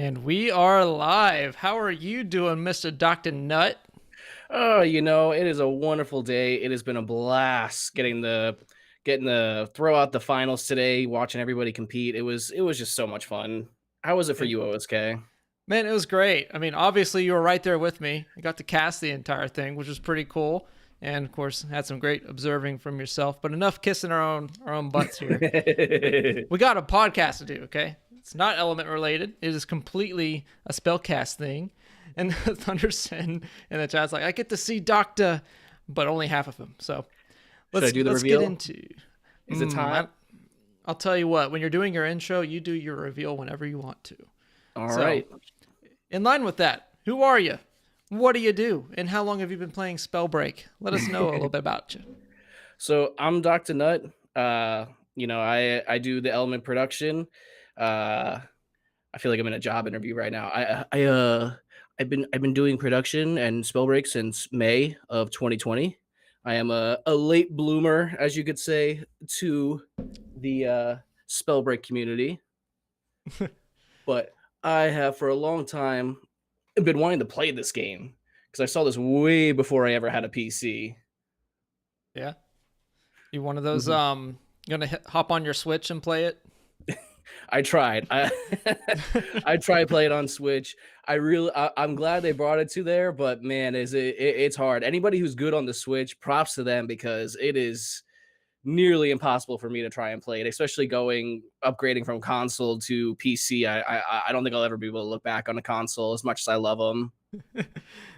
And we are live. How are you doing, Mr. DoctaNUT? Oh, it is a wonderful day. It has been a blast getting the throw out the finals today, watching everybody compete. It was just so much fun. How was it for It, you, OSK? man, it was great. I mean, obviously you were right there with me. I got to cast the entire thing, which was pretty cool. And of course, had some great observing from yourself. But enough kissing our own butts here. We got a podcast to do. Okay, it's not element related. It is completely a spellcast thing. And Thunderson in the chat's like, I get to see Doctor, but only half of him. So Should I do the let's get reveal? into. Is it time? I'll tell you what. When you're doing your intro, you do your reveal whenever you want to. All So, right. in line with that, who are you? What do you do? And how long have you been playing Spellbreak? Let us know a little bit about you. So I'm Dr. Nut. I do the element production. Uh, I feel like I'm in a job interview right now. I've been doing production and Spellbreak since May of 2020. I am a late bloomer, as you could say, to the Spellbreak community, but I have for a long time been wanting to play this game because I saw this way before I ever had a PC. Yeah, you one of those Mhm. gonna hop on your Switch and play it? I tried. I tried playing on Switch. I'm glad they brought it to there, but man, it's hard. Anybody who's good on the Switch, props to them because it is nearly impossible for me to try and play it, especially upgrading from console to PC. I don't think I'll ever be able to look back on a console as much as I love them.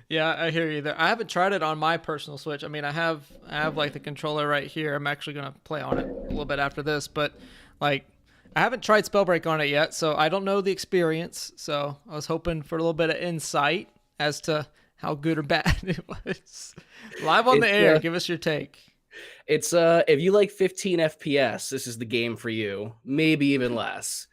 Yeah, I hear you there. I haven't tried it on my personal Switch. I mean, I have like the controller right here. I'm actually gonna play on it a little bit after this, but like I haven't tried Spellbreak on it yet, so I don't know the experience. So I was hoping for a little bit of insight as to how good or bad it was. Live on the It's air, give us your take. if you like 15 FPS, this is the game for you. Maybe even less.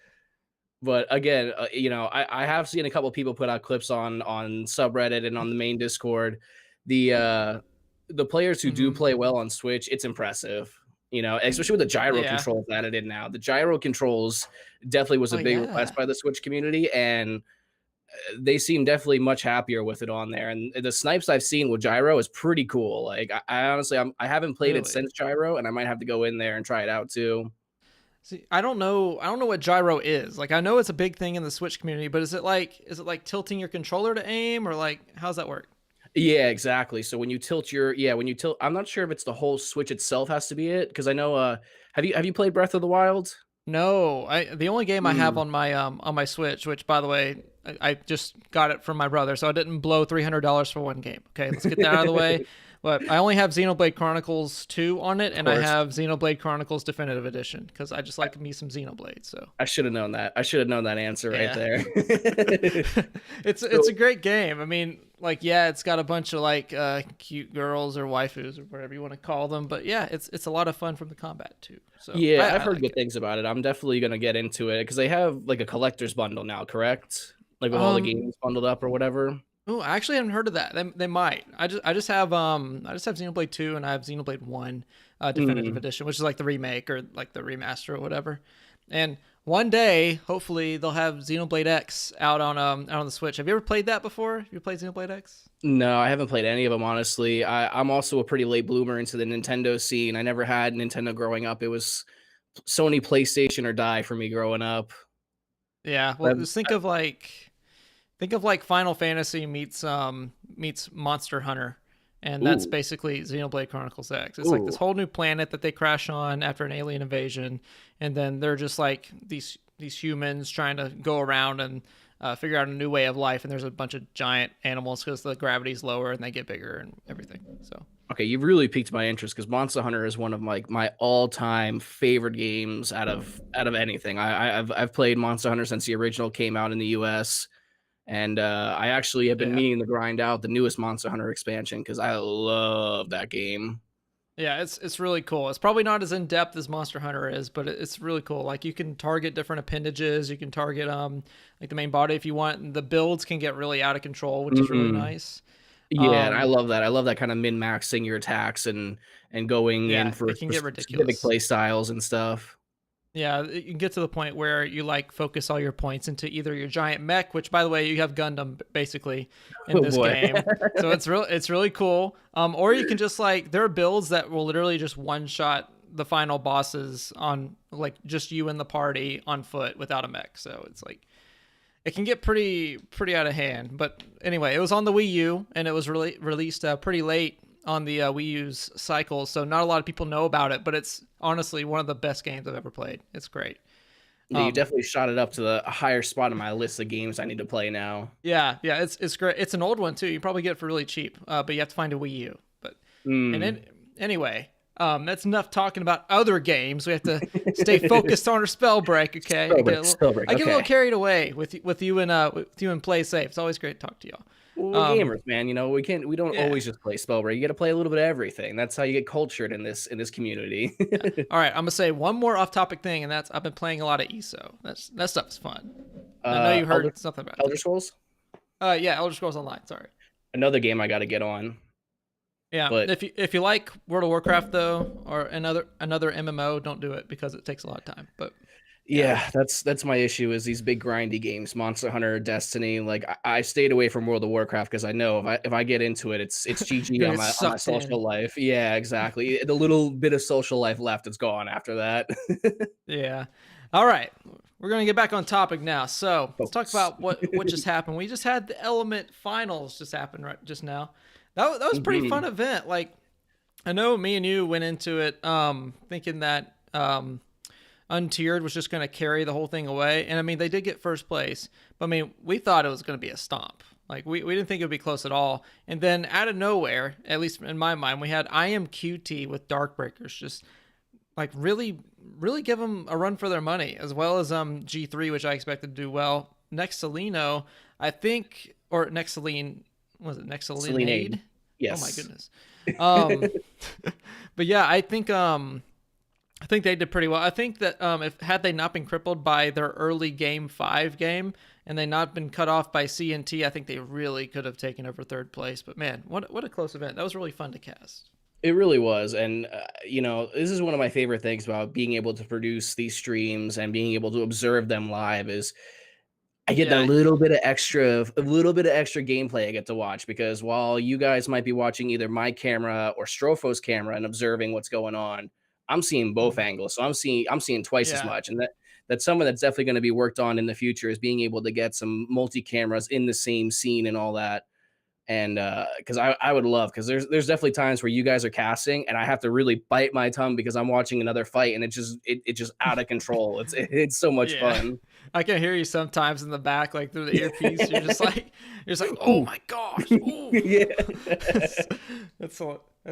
But again, I have seen a couple people put out clips on subreddit and on the main Discord. The uh, the players who do Hmm. play well on Switch, it's impressive. Especially with the gyro Yeah. controls added in now. The gyro controls definitely was Oh a big request yeah. by the Switch community, and they seem definitely much happier with it on there. And the snipes I've seen with gyro is pretty cool. Like I honestly, I haven't played it Really? since gyro, and I might have to go in there and try it out too. See, I don't know. I don't know what gyro is. Like, I know it's a big thing in the Switch community, but is it like tilting your controller to aim, or like how's that work? Yeah, exactly. So when you tilt, I'm not sure if it's the whole Switch itself has to be it because I know. Have you played Breath of the Wild? No, the only game I have Mm. on my Switch, which by the way, I just got it from my brother, so I didn't blow $300 for one game. Okay, let's get that out of the way. But I only have Xenoblade Chronicles 2 on it, Of and I course. have Xenoblade Chronicles Definitive Edition because I just like me some Xenoblade. So I should have known that. I should have known that answer right yeah. there. It's a So great game. I mean, like yeah, it's got a bunch of like cute girls or waifus or whatever you want to call them, but yeah, it's a lot of fun from the combat too. So yeah, I've I heard like good it. things about it. I'm definitely gonna get into it because they have like a collector's bundle now, correct? Like with all the Um, games bundled up or whatever. oh, I actually haven't heard of that. They might. I just have Xenoblade 2 and I have Xenoblade 1 Definitive Mm. Edition, which is like the remake or like the remaster or whatever. And one day, hopefully, they'll have Xenoblade X out on the Switch. Have you ever played that before? Have you played Xenoblade X? No, I haven't played any of them, honestly. I'm also a pretty late bloomer into the Nintendo scene. I never had Nintendo growing up. It was Sony PlayStation or die for me growing up. Yeah. Well, I've- just think of like Final Fantasy meets Monster Hunter, and that's Ooh, basically Xenoblade Chronicles X. It's like this ooh. whole new planet that they crash on after an alien invasion, and then they're just like these humans trying to go around and figure out a new way of life. And there's a bunch of giant animals because the gravity's lower and they get bigger and everything. So Okay, you've really piqued my interest because Monster Hunter is one of my all-time favorite games out of anything. I've played Monster Hunter since the original came out in the US, and I actually have been yeah. meaning to grind out the newest Monster Hunter expansion because I love that game. Yeah, it's really cool. It's probably not as in depth as Monster Hunter is, but it's really cool. Like you can target different appendages. You can target like the main body if you want. And the builds can get really out of control, which is really Mm. nice. Yeah, and I Um, love that. I love that kind of min-maxing your attacks and going in yeah, for it can for get specific ridiculous. play styles and stuff. Yeah, you can get to the point where you like focus all your points into either your giant mech, which by the way, you have Gundam basically in Oh this boy. game. So it's really cool. Or you can just like there are builds that will literally just one shot the final bosses on like just you and the party on foot without a mech. So it's like it can get pretty out of hand. But anyway, it was on the Wii U and it was really released pretty late on the Wii U's cycle, so not a lot of people know about it. But it's honestly one of the best games I've ever played. It's great. Yeah, you definitely shot it up to the a higher spot on my list of games I need to play now. Yeah, it's great. It's an old one too. You probably get it for really cheap, but you have to find a Wii U. But and then anyway, that's enough talking about other games. We have to stay focused on our Spellbreak. Okay, Spellbreak, I get a little carried away with you and Play Safe. It's always great to talk to y'all. Well, we're gamers, man. You know, we don't always just play Spellbreak. You got to play a little bit of everything. That's how you get cultured in this community. All right, I'm gonna say one more off-topic thing, and that's I've been playing a lot of ESO. That stuff's fun. I know you heard something about Elder Scrolls. Yeah, Elder Scrolls Online. Sorry. Another game I got to get on. Yeah, but if you like World of Warcraft though, or another MMO, don't do it because it takes a lot of time. But yeah, that's my issue is these big grindy games, Monster Hunter, Destiny. Like I stayed away from World of Warcraft because I know if I get into it, it's GG on my social life. Yeah, exactly. The little bit of social life left, it's gone after that. Yeah. All right. We're gonna get back on topic now. So let's talk about what just happened. We just had the Element Finals just happen right just now. That was a pretty fun event. Like I know me and you went into it thinking that Untiered was just going to carry the whole thing away. And I mean, they did get first place, but I mean, we thought it was going to be a stomp. Like we didn't think it would be close at all. And then out of nowhere, at least in my mind, we had IMQT with Darkbreakers just like really give them a run for their money, as well as G3, which I expected to do well. Nexalino, I think, or Nexaline, was it Nexalinade? Yes. Oh my goodness. But yeah, I think they did pretty well. I think that if had they not been crippled by their early game 5 game and they not been cut off by CNT, I think they really could have taken over third place. But man, what a close event. That was really fun to cast. It really was. And, you know, this is one of my favorite things about being able to produce these streams and being able to observe them live is I get a little bit of extra gameplay I get to watch, because while you guys might be watching either my camera or Strofo's camera and observing what's going on, I'm seeing both angles. So I'm seeing twice as much. And that's something that's definitely going to be worked on in the future, is being able to get some multi cameras in the same scene and all that. And because I would love, because there's definitely times where you guys are casting and I have to really bite my tongue because I'm watching another fight and it's just out of control. It's so much fun. I can hear you sometimes in the back, like through the earpiece. You're just like, oh my gosh. Yeah. That's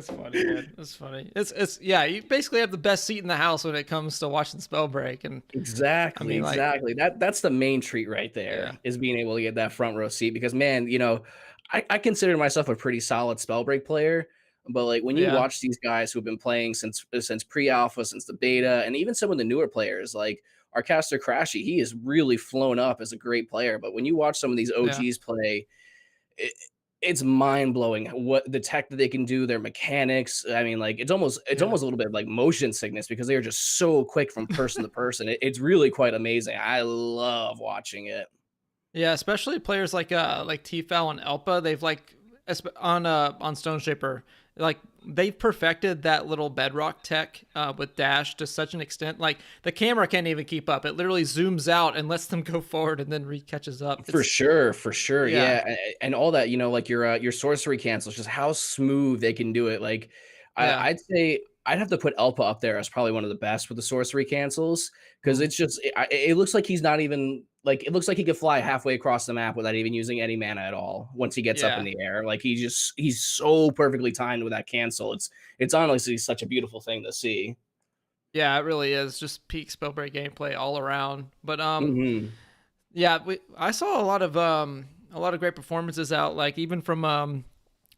funny, man. That's funny. It's yeah, you basically have the best seat in the house when it comes to watching Spellbreak. And exactly. I mean, That's the main treat right there, is being able to get that front row seat, because man, you know, I consider myself a pretty solid Spellbreak player, but like when you watch these guys who've been playing since pre-alpha, since the beta, and even some of the newer players like our caster Crashy, he is really flown up as a great player. But when you watch some of these OGs play, it's mind blowing what the tech that they can do, their mechanics. I mean, like it's almost a little bit like motion sickness, because they are just so quick from person to person. It's really quite amazing. I love watching it. Yeah, especially players like Tfal and Elpa. They've like on Stone Shaper, like they've perfected that little bedrock tech with dash to such an extent. Like the camera can't even keep up. It literally zooms out and lets them go forward and then catches up. For sure. Yeah. And all that, you know, like your sorcery cancels, just how smooth they can do it. Like I'd say I'd have to put Elpa up there as probably one of the best with the sorcery cancels, because it's just it looks like he's not even like, it looks like he could fly halfway across the map without even using any mana at all once he gets up in the air. Like he's so perfectly timed with that cancel. It's honestly such a beautiful thing to see. Yeah, it really is. Just peak Spellbreak gameplay all around. But yeah, I saw a lot of great performances out, like even from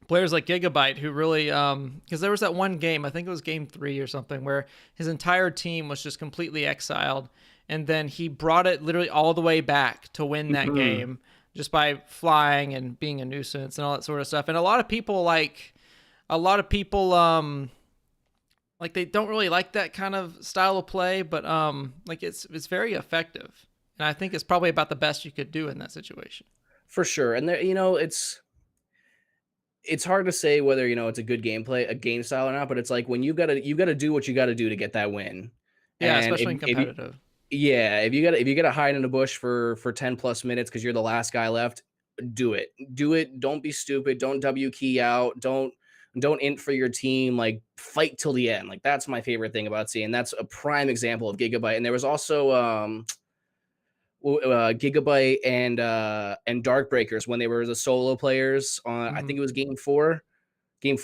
players like Gigabyte, who really because there was that one game, I think it was game 3 or something, where his entire team was just completely exiled, and then he brought it literally all the way back to win that game just by flying and being a nuisance and all that sort of stuff. And a lot of people like they don't really like that kind of style of play, but like it's very effective. And I think it's probably about the best you could do in that situation. For sure. And there, it's hard to say whether, it's a good gameplay, a game style or not, but it's like when you gotta do what you gotta do to get that win. Yeah, And especially in if you competitive. yeah, if you gotta hide in a bush for 10 plus minutes because you're the last guy left, do it. Do it. Don't be stupid. Don't W key out. Don't int for your team. Like fight till the end. Like that's my favorite thing about seeing. That's a prime example of Gigabyte. And there was also Gigabyte and Darkbreakers when they were the solo players on. I think Mhm. it was game four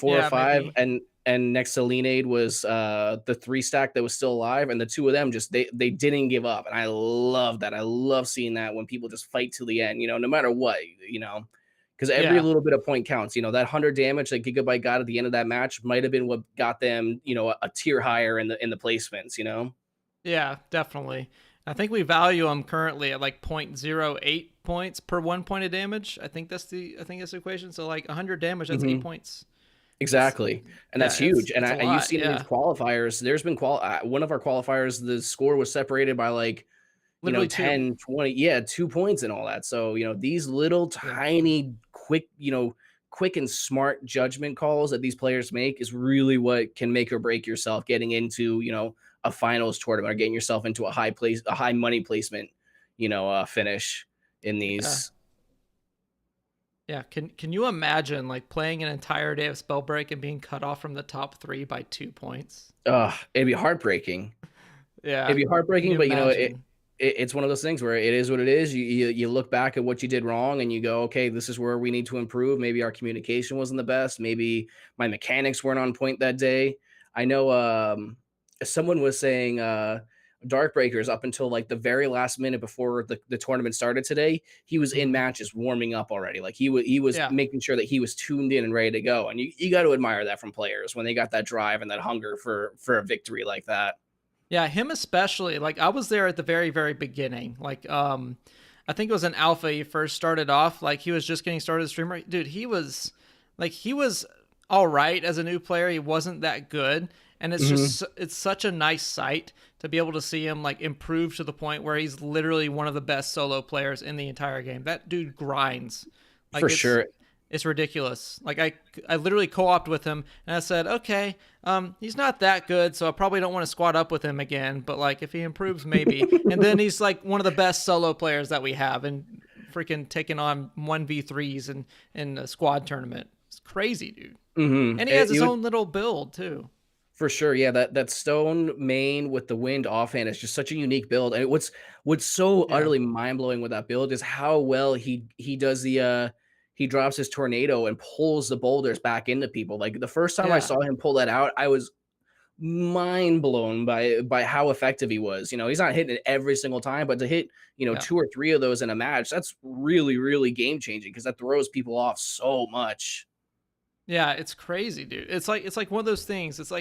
or Yeah, five, maybe. and next to Lineade was the three stack that was still alive, and the two of them just they didn't give up, and I love that. I love seeing that when people just fight to the end, no matter what, because every Yeah. little bit of point counts. That 100 damage that Gigabyte got at the end of that match might have been what got them, a tier higher in the placements. Yeah, definitely. I think we value them currently at like 0.08 points per 1 point of damage. I think that's the equation. So like 100 damage, that's 8 Mhm. points. It's Exactly, and yeah, that's huge, and it's a you've lot. seen it in Yeah. qualifiers. There's been one of our qualifiers, the score was separated by, like, Literally 2. 10, 20, yeah, 2 points and all that, so, these little Yeah. tiny, quick and smart judgment calls that these players make is really what can make or break yourself getting into, a finals tournament or getting yourself into a high money placement, finish in Yeah. these. Yeah. Can you imagine like playing an entire day of Spellbreak and being cut off from the top 3 by 2 points? It'd be heartbreaking. It'd Yeah. be Can heartbreaking, you but imagine? it's one of those things where it is what it is. You look back at what you did wrong and you go, okay, this is where we need to improve. Maybe our communication wasn't the best. Maybe my mechanics weren't on point that day. I know someone was saying Darkbreakers up until like the very last minute before the tournament started today, he was in Mhm. matches warming up already. Like he was Yeah. making sure that he was tuned in and ready to go. And you got to admire that from players when they got that drive and that hunger for a victory like that. Yeah, him especially. Like I was there at the very, very beginning. Like I think it was an alpha he first started off. Like he was just getting started as a streamer. Dude, he was all right as a new player. He wasn't that good. And Mhm. it's such a nice sight to be able to see him like improve to the point where he's literally one of the best solo players in the entire game. That dude grinds. For Like sure. it's ridiculous. Like I literally co-opted with him and I said, okay, he's not that good, so I probably don't want to squad up with him again. But like if he improves, maybe. And then he's like one of the best solo players that we have, and freaking taking on 1v3s in a squad tournament. It's crazy, dude. Mhm. And he has his You would own little build too. for sure, yeah, that stone main with the wind offhand is just such a unique build, and what's so Yeah, utterly mind-blowing with that build is how well he does he drops his tornado and pulls the boulders back into people. Like, the first time I yeah, saw him pull that out, I was mind blown by how effective he was. He's not hitting it every single time, but to hit, yeah. 2 or 3 of those in a match, that's really, really game changing because that throws people off so much. Yeah, it's crazy, dude. It's like one of those things. It's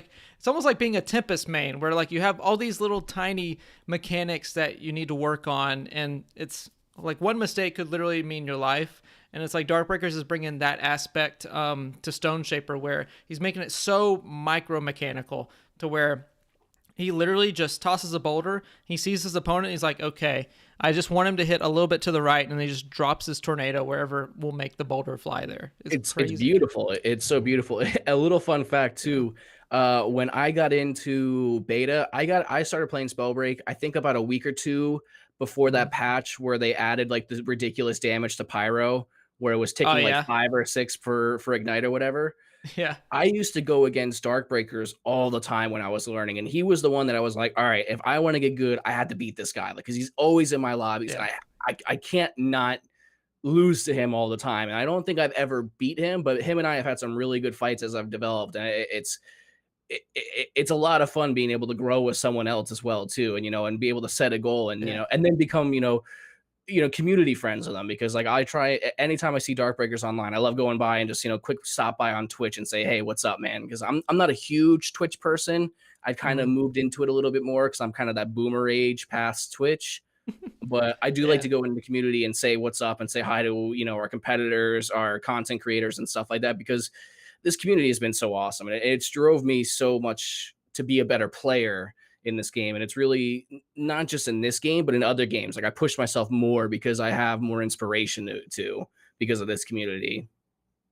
almost like being a Tempest main where like you have all these little tiny mechanics that you need to work on, and it's like one mistake could literally mean your life. And it's like Darkbreakers is bringing that aspect to Stone Shaper where he's making it so micro mechanical to where he literally just tosses a boulder. He sees his opponent. He's like, okay, I just want him to hit a little bit to the right, and he just drops his tornado wherever will make the boulder fly there. It's It's crazy, dude. beautiful. It's so beautiful. A little fun fact Yeah. too, when I got into beta, I started playing Spellbreak, I think about a week or 2 before Mhm. that patch where they added, like, the ridiculous damage to Pyro, where it was Oh ticking, like, yeah, 5 or 6 for Ignite or whatever. yeah, I used to go against Darkbreakers all the time when I was learning, and he was the one that I was like, "All right, if I wanna get good, I had to beat this guy," like, because he's always in my lobbies, and yeah, I can't not lose to him all the time. And I don't think I've ever beat him, but him and I have had some really good fights as I've developed, and it's a lot of fun being able to grow with someone else as well too, and be able to set a goal and yeah, and then become community friends with them because like I try anytime I see Darkbreakers online, I love going by and just quick stop by on Twitch and say, hey, what's up, man? Because I'm not a huge Twitch person. I kind of hmm moved into it a little bit more because I'm kind of that boomer age past Twitch, but I do like yeah, to go into the community and say what's up and say hi to, our competitors, our content creators and stuff like that because this community has been so awesome and it's drove me so much to be a better player in this game. And it's really not just in this game, but in other games. Like I push myself more because I have more inspiration to because of this community.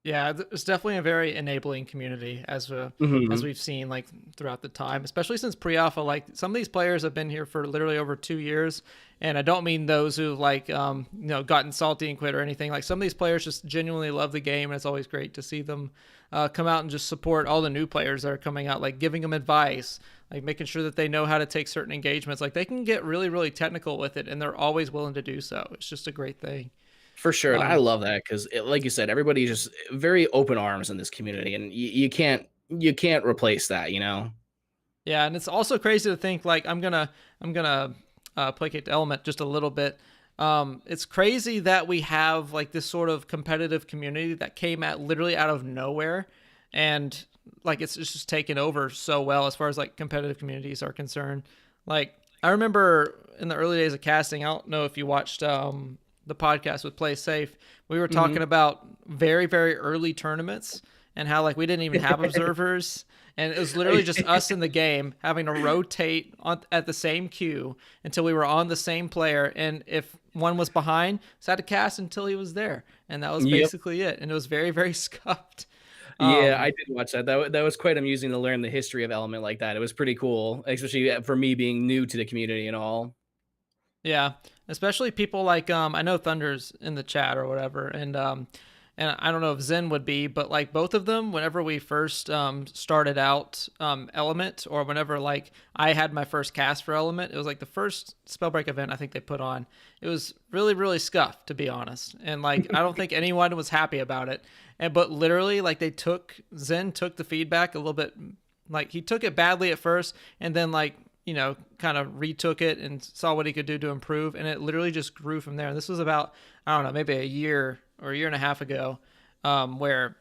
Yeah, it's definitely a very enabling community as Hmm. we've seen like throughout the time, especially since pre-alpha. Like some of these players have been here for literally over 2 years, and I don't mean those who like gotten salty and quit or anything. Like some of these players just genuinely love the game, and it's always great to see them come out and just support all the new players that are coming out, like giving them advice, like making sure that they know how to take certain engagements. Like they can get really really technical with it, and they're always willing to do so. It's just a great thing. For sure, and I Um, love that because, like you said, everybody's just very open arms in this community, and you can't replace that, you know. Yeah, and it's also crazy to think like I'm gonna placate the element just a little bit. It's crazy that we have like this sort of competitive community that came at literally out of nowhere, and like it's just taken over so well as far as like competitive communities are concerned. Like I remember in the early days of casting, I don't know if you watched the podcast with Play Safe. We were Hmm. talking about very very early tournaments and how like we didn't even have observers, and it was literally just us in the game having to rotate at the same queue until we were on the same player, and if one was behind, so I had to cast until he was there, and that was Yep. basically it, and it was very very scuffed. Yeah, I um did watch that. That was quite amusing to learn the history of Element like that. It was pretty cool, especially for me being new to the community and all. Yeah, especially people like I know Thunder's in the chat or whatever, and I don't know if Zen would be, but like both of them, whenever we first started out Element, or whenever like I had my first cast for Element, it was like the first Spellbreak event I think they put on. It was really really scuffed, to be honest, and like I don't think anyone was happy about it. And but literally like Zen took the feedback a little bit, like he took it badly at first, and then like kind of retook it and saw what he could do to improve, and it literally just grew from there. And this was about, I don't know, maybe a year or a year and a half ago, where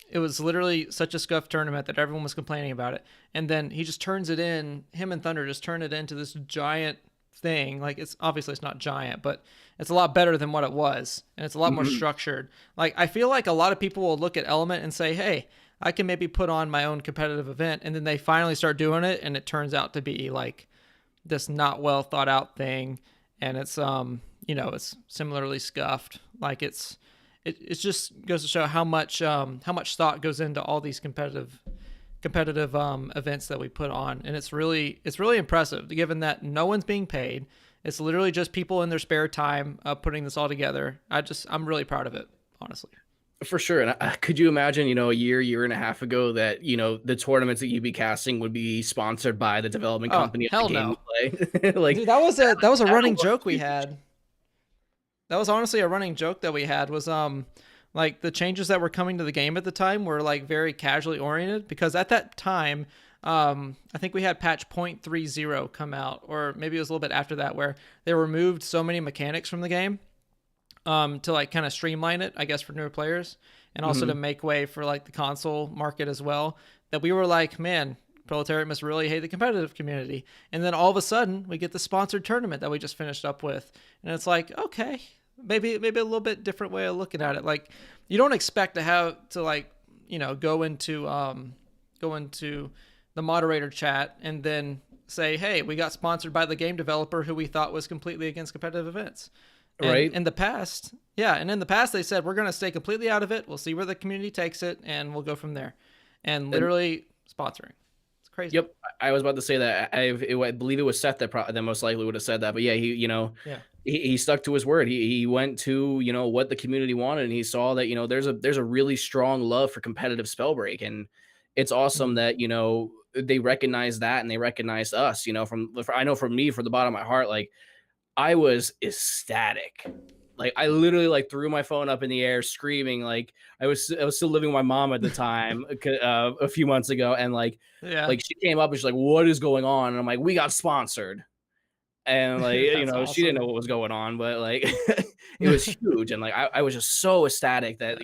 it was literally such a scuffed tournament that everyone was complaining about it. And then he just turns it in. Him and Thunder just turn it into this giant thing. Like it's obviously it's not giant, but it's a lot better than what it was, and it's a lot more Mhm. structured. Like I feel like a lot of people will look at Element and say, "Hey, I can maybe put on my own competitive event," and then they finally start doing it, and it turns out to be like this not well thought out thing, and it's it's similarly scuffed. Like it just goes to show how much thought goes into all these competitive events that we put on, and it's really impressive given that no one's being paid. It's literally just people in their spare time putting this all together. I'm really proud of it, honestly. For sure. And could you imagine, a year and a half ago that, the tournaments that you'd be casting would be sponsored by the development Oh company of the hell game no, you play? Like dude! That was a that running was joke we huge. had. That was honestly a running joke that we had, was like the changes that were coming to the game at the time were like very casually oriented, because at that time I think we had patch 0.30 come out, or maybe it was a little bit after that, where they removed so many mechanics from the game to like kind of streamline it, I guess, for newer players, and also to Mhm. make way for like the console market as well. That we were like, man, Proletariat must really hate the competitive community. And then all of a sudden, we get the sponsored tournament that we just finished up with, and it's like, okay, maybe a little bit different way of looking at it. Like, you don't expect to have to like go into the moderator chat and then say, hey, we got sponsored by the game developer who we thought was completely against competitive events. And Right. in the past, yeah, and in the past they said we're going to stay completely out of it. We'll see where the community takes it, and we'll go from there. And And literally sponsoring, it's crazy. yep, I was about to say that. I believe it was Seth that most likely would have said that. But yeah, Yeah. he stuck to his word. He went to, what the community wanted, and he saw that, there's a really strong love for competitive Spellbreak, and it's awesome Mhm. that, they recognize that, and they recognize us, I know from me, from the bottom of my heart, like I was ecstatic. Like I literally like threw my phone up in the air screaming. Like I was still living with my mom at the time, a few months ago, and Yeah. like she came up and she's like, "What is going on?" And I'm like, "We got sponsored." And like, That's she didn't know awesome. what was going on, but like it was huge. And like I was just so ecstatic that,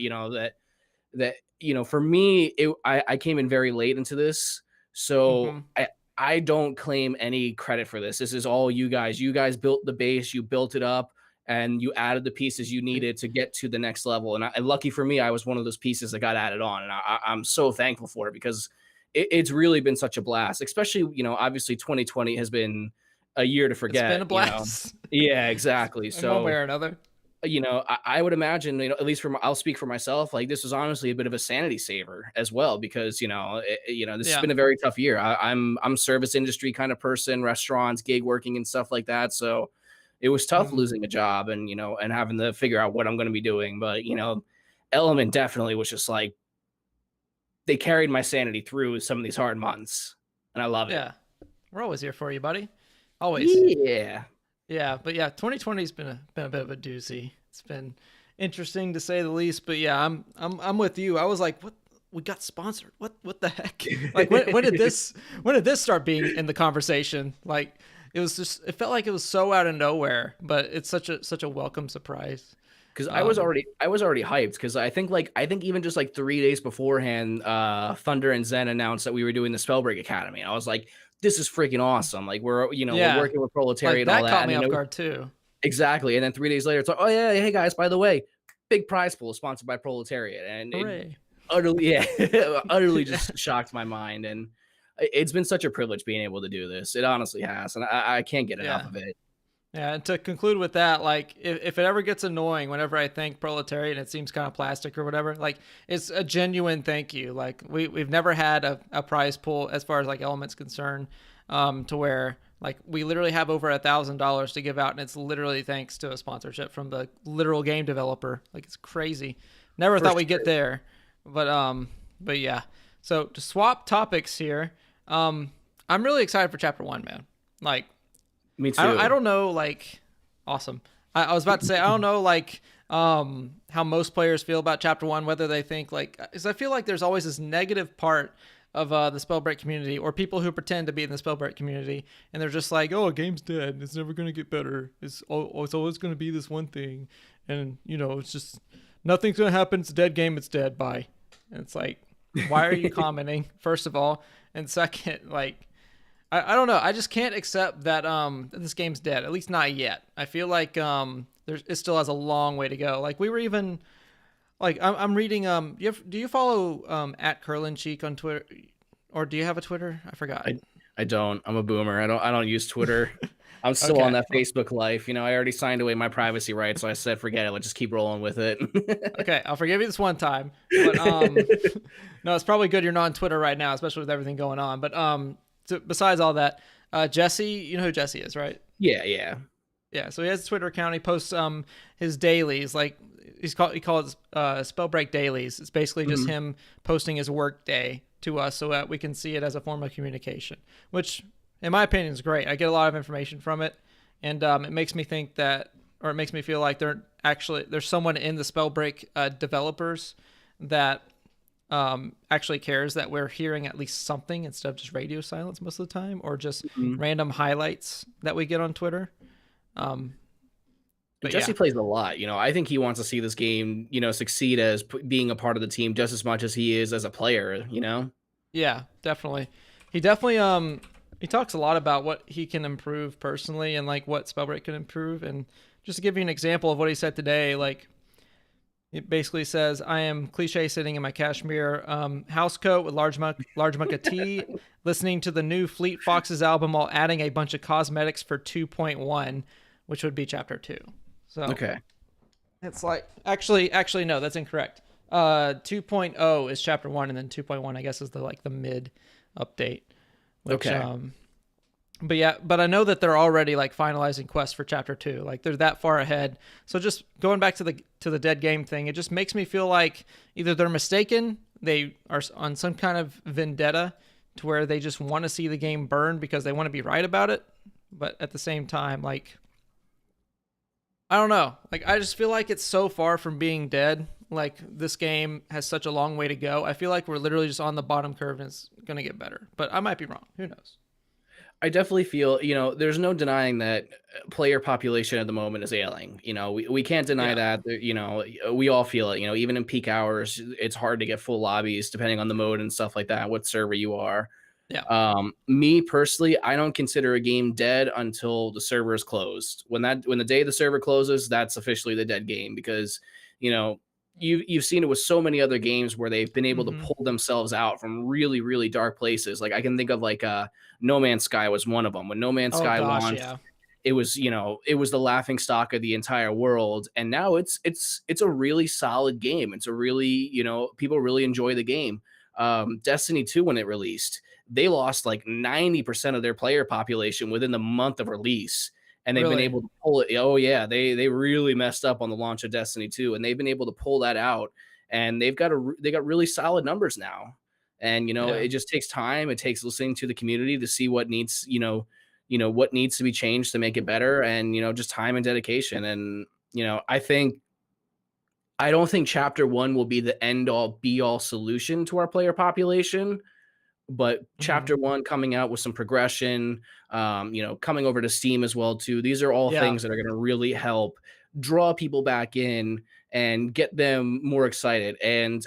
for me, I came in very late into this. So Hmm. I don't claim any credit for this. This is all you guys. You guys built the base, you built it up, and you added the pieces you needed to get to the next level. And lucky for me, I was one of those pieces that got added on, and I'm so thankful for it because it's really been such a blast, especially, obviously 2020 has been a year to It's been forget, a blast Yeah, exactly. in one way So, or another. I would imagine, at least I'll speak for myself, like this was honestly a bit of a sanity saver as well, because, this has Yeah. been a very tough year. I'm service industry kind of person, restaurants, gig working and stuff like that. So it was tough Mhm. losing a job and, and having to figure out what I'm going to be doing. But, Element definitely was just like, they carried my sanity through some of these hard months, and I love it. Yeah. We're always here for you, buddy. Always. Yeah. Yeah, but yeah, 2020's been a bit of a doozy. It's been interesting to say the least. But yeah, I'm with you. I was like, what? We got sponsored. What the heck? Like when did this start being in the conversation? Like it felt like it was so out of nowhere, but it's such a welcome surprise. Because I was already hyped, because I think even just like 3 days beforehand, Thunder and Zen announced that we were doing the Spellbreak Academy. And I was like, this is freaking awesome. Like we're Yeah, working with like Proletariat and all that that. caught And me then off guard too. exactly. And then 3 days later, it's like, oh yeah, hey guys, by the way, big prize pool sponsored by Proletariat. And it Hooray! utterly, yeah, utterly just shocked my mind. And it's been such a privilege being able to do this. It honestly has. And I can't get enough Yeah. of it. Yeah, and to conclude with that, like if it ever gets annoying whenever I think proletariat and it seems kind of plastic or whatever, like it's a genuine thank you. Like we've never had a prize pool as far as like Element's concerned, to where like we literally have over $1,000 to give out, and it's literally thanks to a sponsorship from the literal game developer. Like it's crazy. Never For thought we'd get sure. there, but yeah. So to swap topics here, I'm really excited for Chapter 1, man. Like Me I too. don't know, like, awesome. I was about to say, I don't know, like, how most players feel about Chapter 1, whether they think, like, because I feel like there's always this negative part of the Spellbreak community, or people who pretend to be in the Spellbreak community, and they're just like, oh, a game's dead. It's never going to get better. It's always going to be this one thing. And, it's just, nothing's going to happen. It's a dead game. It's dead. Bye. And it's like, why are you commenting, first of all? And second, like, I don't know. I just can't accept that this game's dead. At least not yet. I feel like it still has a long way to go. Like we were even like I'm reading do you follow at Curlin Cheek on Twitter, or do you have a Twitter? I forgot. I don't. I'm a boomer. I don't use Twitter. I'm still Okay. on that Facebook life. I already signed away my privacy rights, so I said forget it. Let's just keep rolling with it. Okay, I'll forgive you this one time. But no, it's probably good you're not on Twitter right now, especially with everything going on. But so besides all that, Jesse, you know who Jesse is, right? Yeah, yeah. Yeah, so he has a Twitter account. He posts his dailies, like he calls Spellbreak dailies. It's basically just Mhm. him posting his work day to us so that we can see it as a form of communication, which in my opinion is great. I get a lot of information from it, and it makes me think that, or it makes me feel like there's someone in the Spellbreak developers that actually cares that we're hearing at least something instead of just radio silence most of the time, or just Mhm. random highlights that we get on Twitter. But Jesse yeah, plays a lot. I think he wants to see this game, succeed as being a part of the team just as much as he is as a player. yeah, definitely. He talks a lot about what he can improve personally and like what Spellbreak can improve. And just to give you an example of what he said today, like it basically says, I am cliche sitting in my cashmere house coat with large mug of tea, listening to the new Fleet Foxes album while adding a bunch of cosmetics for 2.1, which would be chapter 2. So Okay. it's like, actually, no, that's incorrect. 2.0 is chapter 1, and then 2.1, I guess, is the mid update. Which, Okay. but yeah, but I know that they're already like finalizing quests for chapter 2. Like they're that far ahead. So just going back to the dead game thing, it just makes me feel like either they're mistaken, they are on some kind of vendetta to where they just want to see the game burn because they want to be right about it. But at the same time, like, I don't know. Like, I just feel like it's so far from being dead. Like, this game has such a long way to go. I feel like we're literally just on the bottom curve and it's going to get better. But I might be wrong. Who knows? I definitely feel, there's no denying that player population at the moment is ailing. We can't deny Yeah. that. We all feel it. Even in peak hours, it's hard to get full lobbies depending on the mode and stuff like that, what server you are. Yeah. Me personally, I don't consider a game dead until the server is closed. When the day the server closes, that's officially the dead game, because, you've seen it with so many other games where they've been able to Hmm. pull themselves out from really, really dark places. Like I can think of like No Man's Sky was one of them. When No Man's Oh Sky gosh, launched, yeah. it was, it was the laughing stock of the entire world. And now it's a really solid game. It's a really, people really enjoy the game. Destiny 2, when it released, they lost like 90% of their player population within the month of release, and they've been Really? able to pull it. Oh yeah, they really messed up on the launch of Destiny 2, and they've been able to pull that out, and they got really solid numbers now. And Yeah. it just takes time. It takes listening to the community to see what needs, what needs to be changed to make it better, and just time and dedication. And I don't think chapter 1 will be the end all be all solution to our player population, but Hmm. chapter 1 coming out with some progression, coming over to Steam as well too. These are all Yeah. things that are going to really help draw people back in and get them more excited. And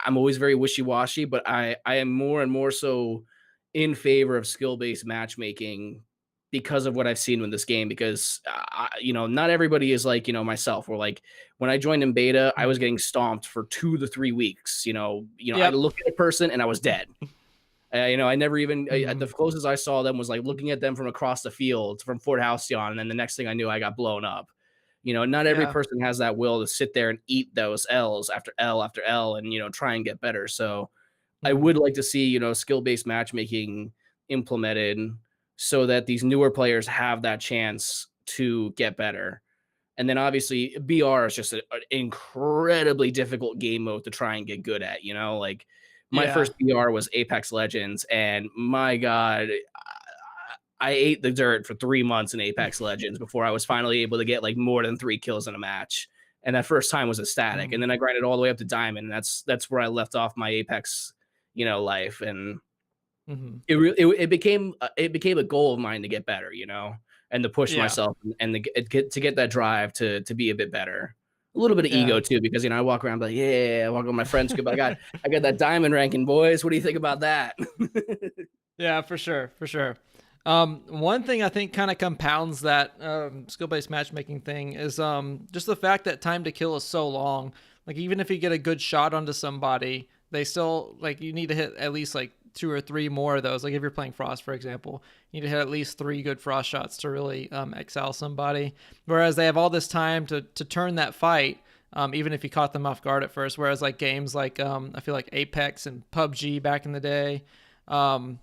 I'm always very wishy-washy, but I am more and more so in favor of skill-based matchmaking because of what I've seen with this game. Because not everybody is like myself. Or like when I joined in beta, I was Hmm. getting stomped for 2 to 3 weeks. I Yep. looked at a person and I was dead. I never even Hmm. the closest I saw them was like looking at them from across the field from Fort Halcyon, and then the next thing I knew, I got blown up. Not every Yeah. person has that will to sit there and eat those L's after L after L, and try and get better. So I Hmm. would like to see skill based matchmaking implemented so that these newer players have that chance to get better. And then obviously BR is just an incredibly difficult game mode to try and get good at. Like my Yeah. first BR was Apex Legends, and my God, I ate the dirt for 3 months in Apex Legends before I was finally able to get like more than 3 kills in a match. And that first time was ecstatic. And Hmm. then I grinded all the way up to Diamond, and that's where I left off my Apex, life. And Hmm. it became a goal of mine to get better, and to push Yeah. myself and to get that drive to be a bit better. A little bit of Yeah. ego too, because I walk around like, yeah, I walk with my friends, but I got that diamond ranking, boys. What do you think about that? Yeah, for sure, for sure. One thing I think kind of compounds that skill-based matchmaking thing is just the fact that time to kill is so long. Like even if you get a good shot onto somebody, they still like you need to hit at least like 2 or 3 more of those. Like if you're playing Frost, for example, you need to hit at least 3 good Frost shots to really excel somebody. Whereas they have all this time to turn that fight. Even if you caught them off guard at first. Whereas like games like I feel like Apex and PUBG back in the day, um,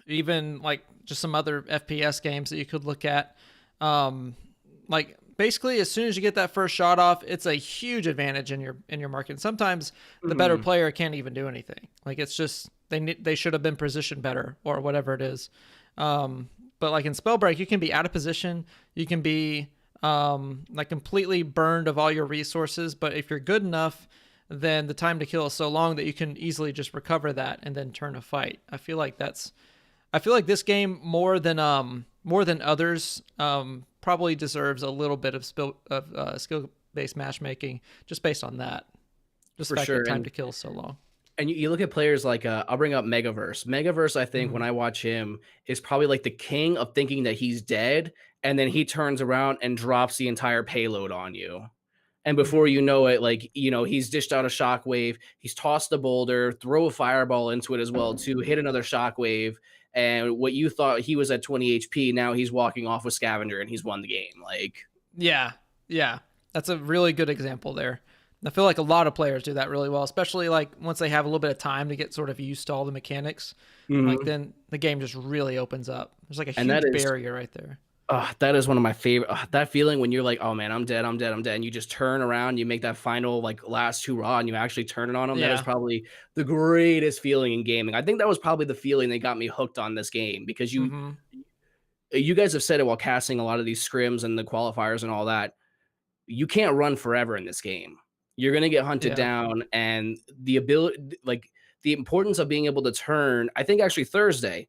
even like just some other FPS games that you could look at. Um, like basically, as soon as you get that first shot off, it's a huge advantage in your market. And sometimes the better Mhm. player can't even do anything. Like it's just they should have been positioned better or whatever it is. But like in Spellbreak, you can be out of position. You can be like completely burned of all your resources. But if you're good enough, then the time to kill is so long that you can easily just recover that and then turn a fight. I feel like this game more than others probably deserves a little bit of skill based matchmaking just based on that. Just the For fact that sure. time to kill is so long. And you look at players like I'll bring up Megaverse. Megaverse, I think when Hmm. I watch him, is probably like the king of thinking that he's dead, and then he turns around and drops the entire payload on you. And before Hmm. you know it, like, he's dished out a shockwave, he's tossed a boulder, throw a fireball into it as well, to hit another shockwave. And what you thought he was at 20 HP, now he's walking off with Scavenger and he's won the game. Like, Yeah, yeah, that's a really good example there. I feel like a lot of players do that really well, especially like once they have a little bit of time to get sort of used to all the mechanics. Like mhm. then the game just really opens up. There's like a And that huge is barrier right there. that is one of my favorite. That feeling when you're like, oh man, I'm dead, I'm dead, I'm dead, and you just turn around, you make that final like last hurrah, and you actually turn it on them. That is Yeah. probably the greatest feeling in gaming. I think that was probably the feeling that got me hooked on this game, because Hmm. you guys have said it while casting a lot of these scrims and the qualifiers and all that. You can't run forever in this game. You're gonna get hunted Yeah. down, and the ability, like the importance of being able to turn. I think actually Thursday,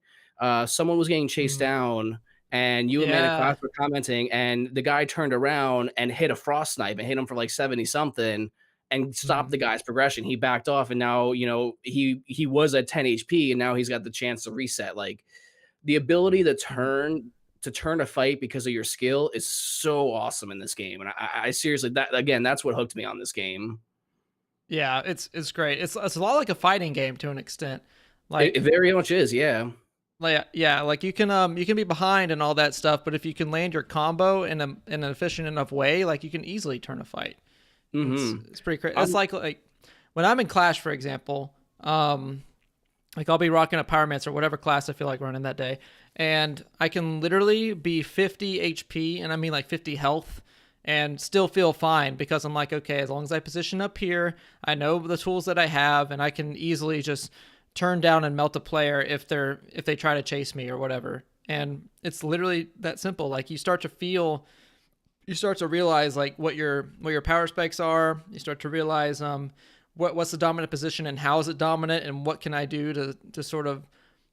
someone was getting chased Hmm. down, and you and Man in Yeah. Class were commenting, and the guy turned around and hit a frost snipe and hit him for like 70 something, and stopped Hmm. the guy's progression. He backed off, and now he was at 10 HP, and now he's got the chance to reset. Like the ability to Hmm. turn. to turn a fight because of your skill is so awesome in this game. And I seriously, that again, that's what hooked me on this game. Yeah, it's great. It's a lot like a fighting game to an extent. It Like very much is, yeah. yeah, like you can be behind and all that stuff, but if you can land your combo in an efficient enough way, like you can easily turn a fight. Hmm. It's pretty crazy. It's like when I'm in Clash, for example, like I'll be rocking a Pyromancer or whatever class I feel like running that day, and I can literally be 50 HP, and I mean like 50 health, and still feel fine because I'm like, okay, as long as I position up here, I know the tools that I have, and I can easily just turn down and melt a player if they try to chase me or whatever. And it's literally that simple. Like you start to realize like what your power specs are. You start to realize what's the dominant position and how is it dominant and what can I do to sort of,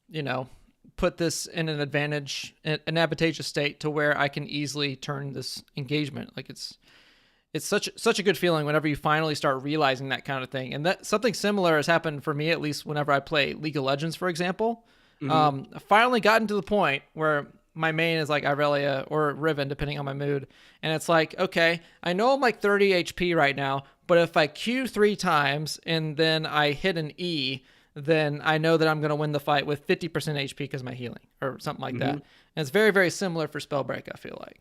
you know, put this in an advantageous state to where I can easily turn this engagement. Like it's such a good feeling whenever you finally start realizing that kind of thing. And that something similar has happened for me, at least whenever I play League of Legends, for example. Hmm. I finally gotten to the point where my main is like Irelia or Riven, depending on my mood. And it's like, okay, I know I'm like 30 HP right now, but if I Q 3 times and then I hit an E, then I know that I'm going to win the fight with 50% HP because of my healing or something like that. Hmm. And it's very, very similar for Spellbreak, I feel like.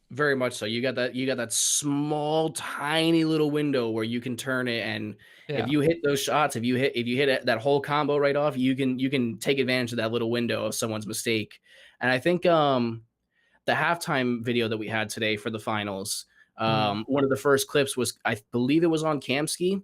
Very much so. You got that small, tiny little window where you can turn it, and if Yeah. you hit those shots, if you hit that whole combo right off, you can take advantage of that little window of someone's mistake. And I think the halftime video that we had today for the finals, Mhm. one of the first clips was, I believe it was on Kamski,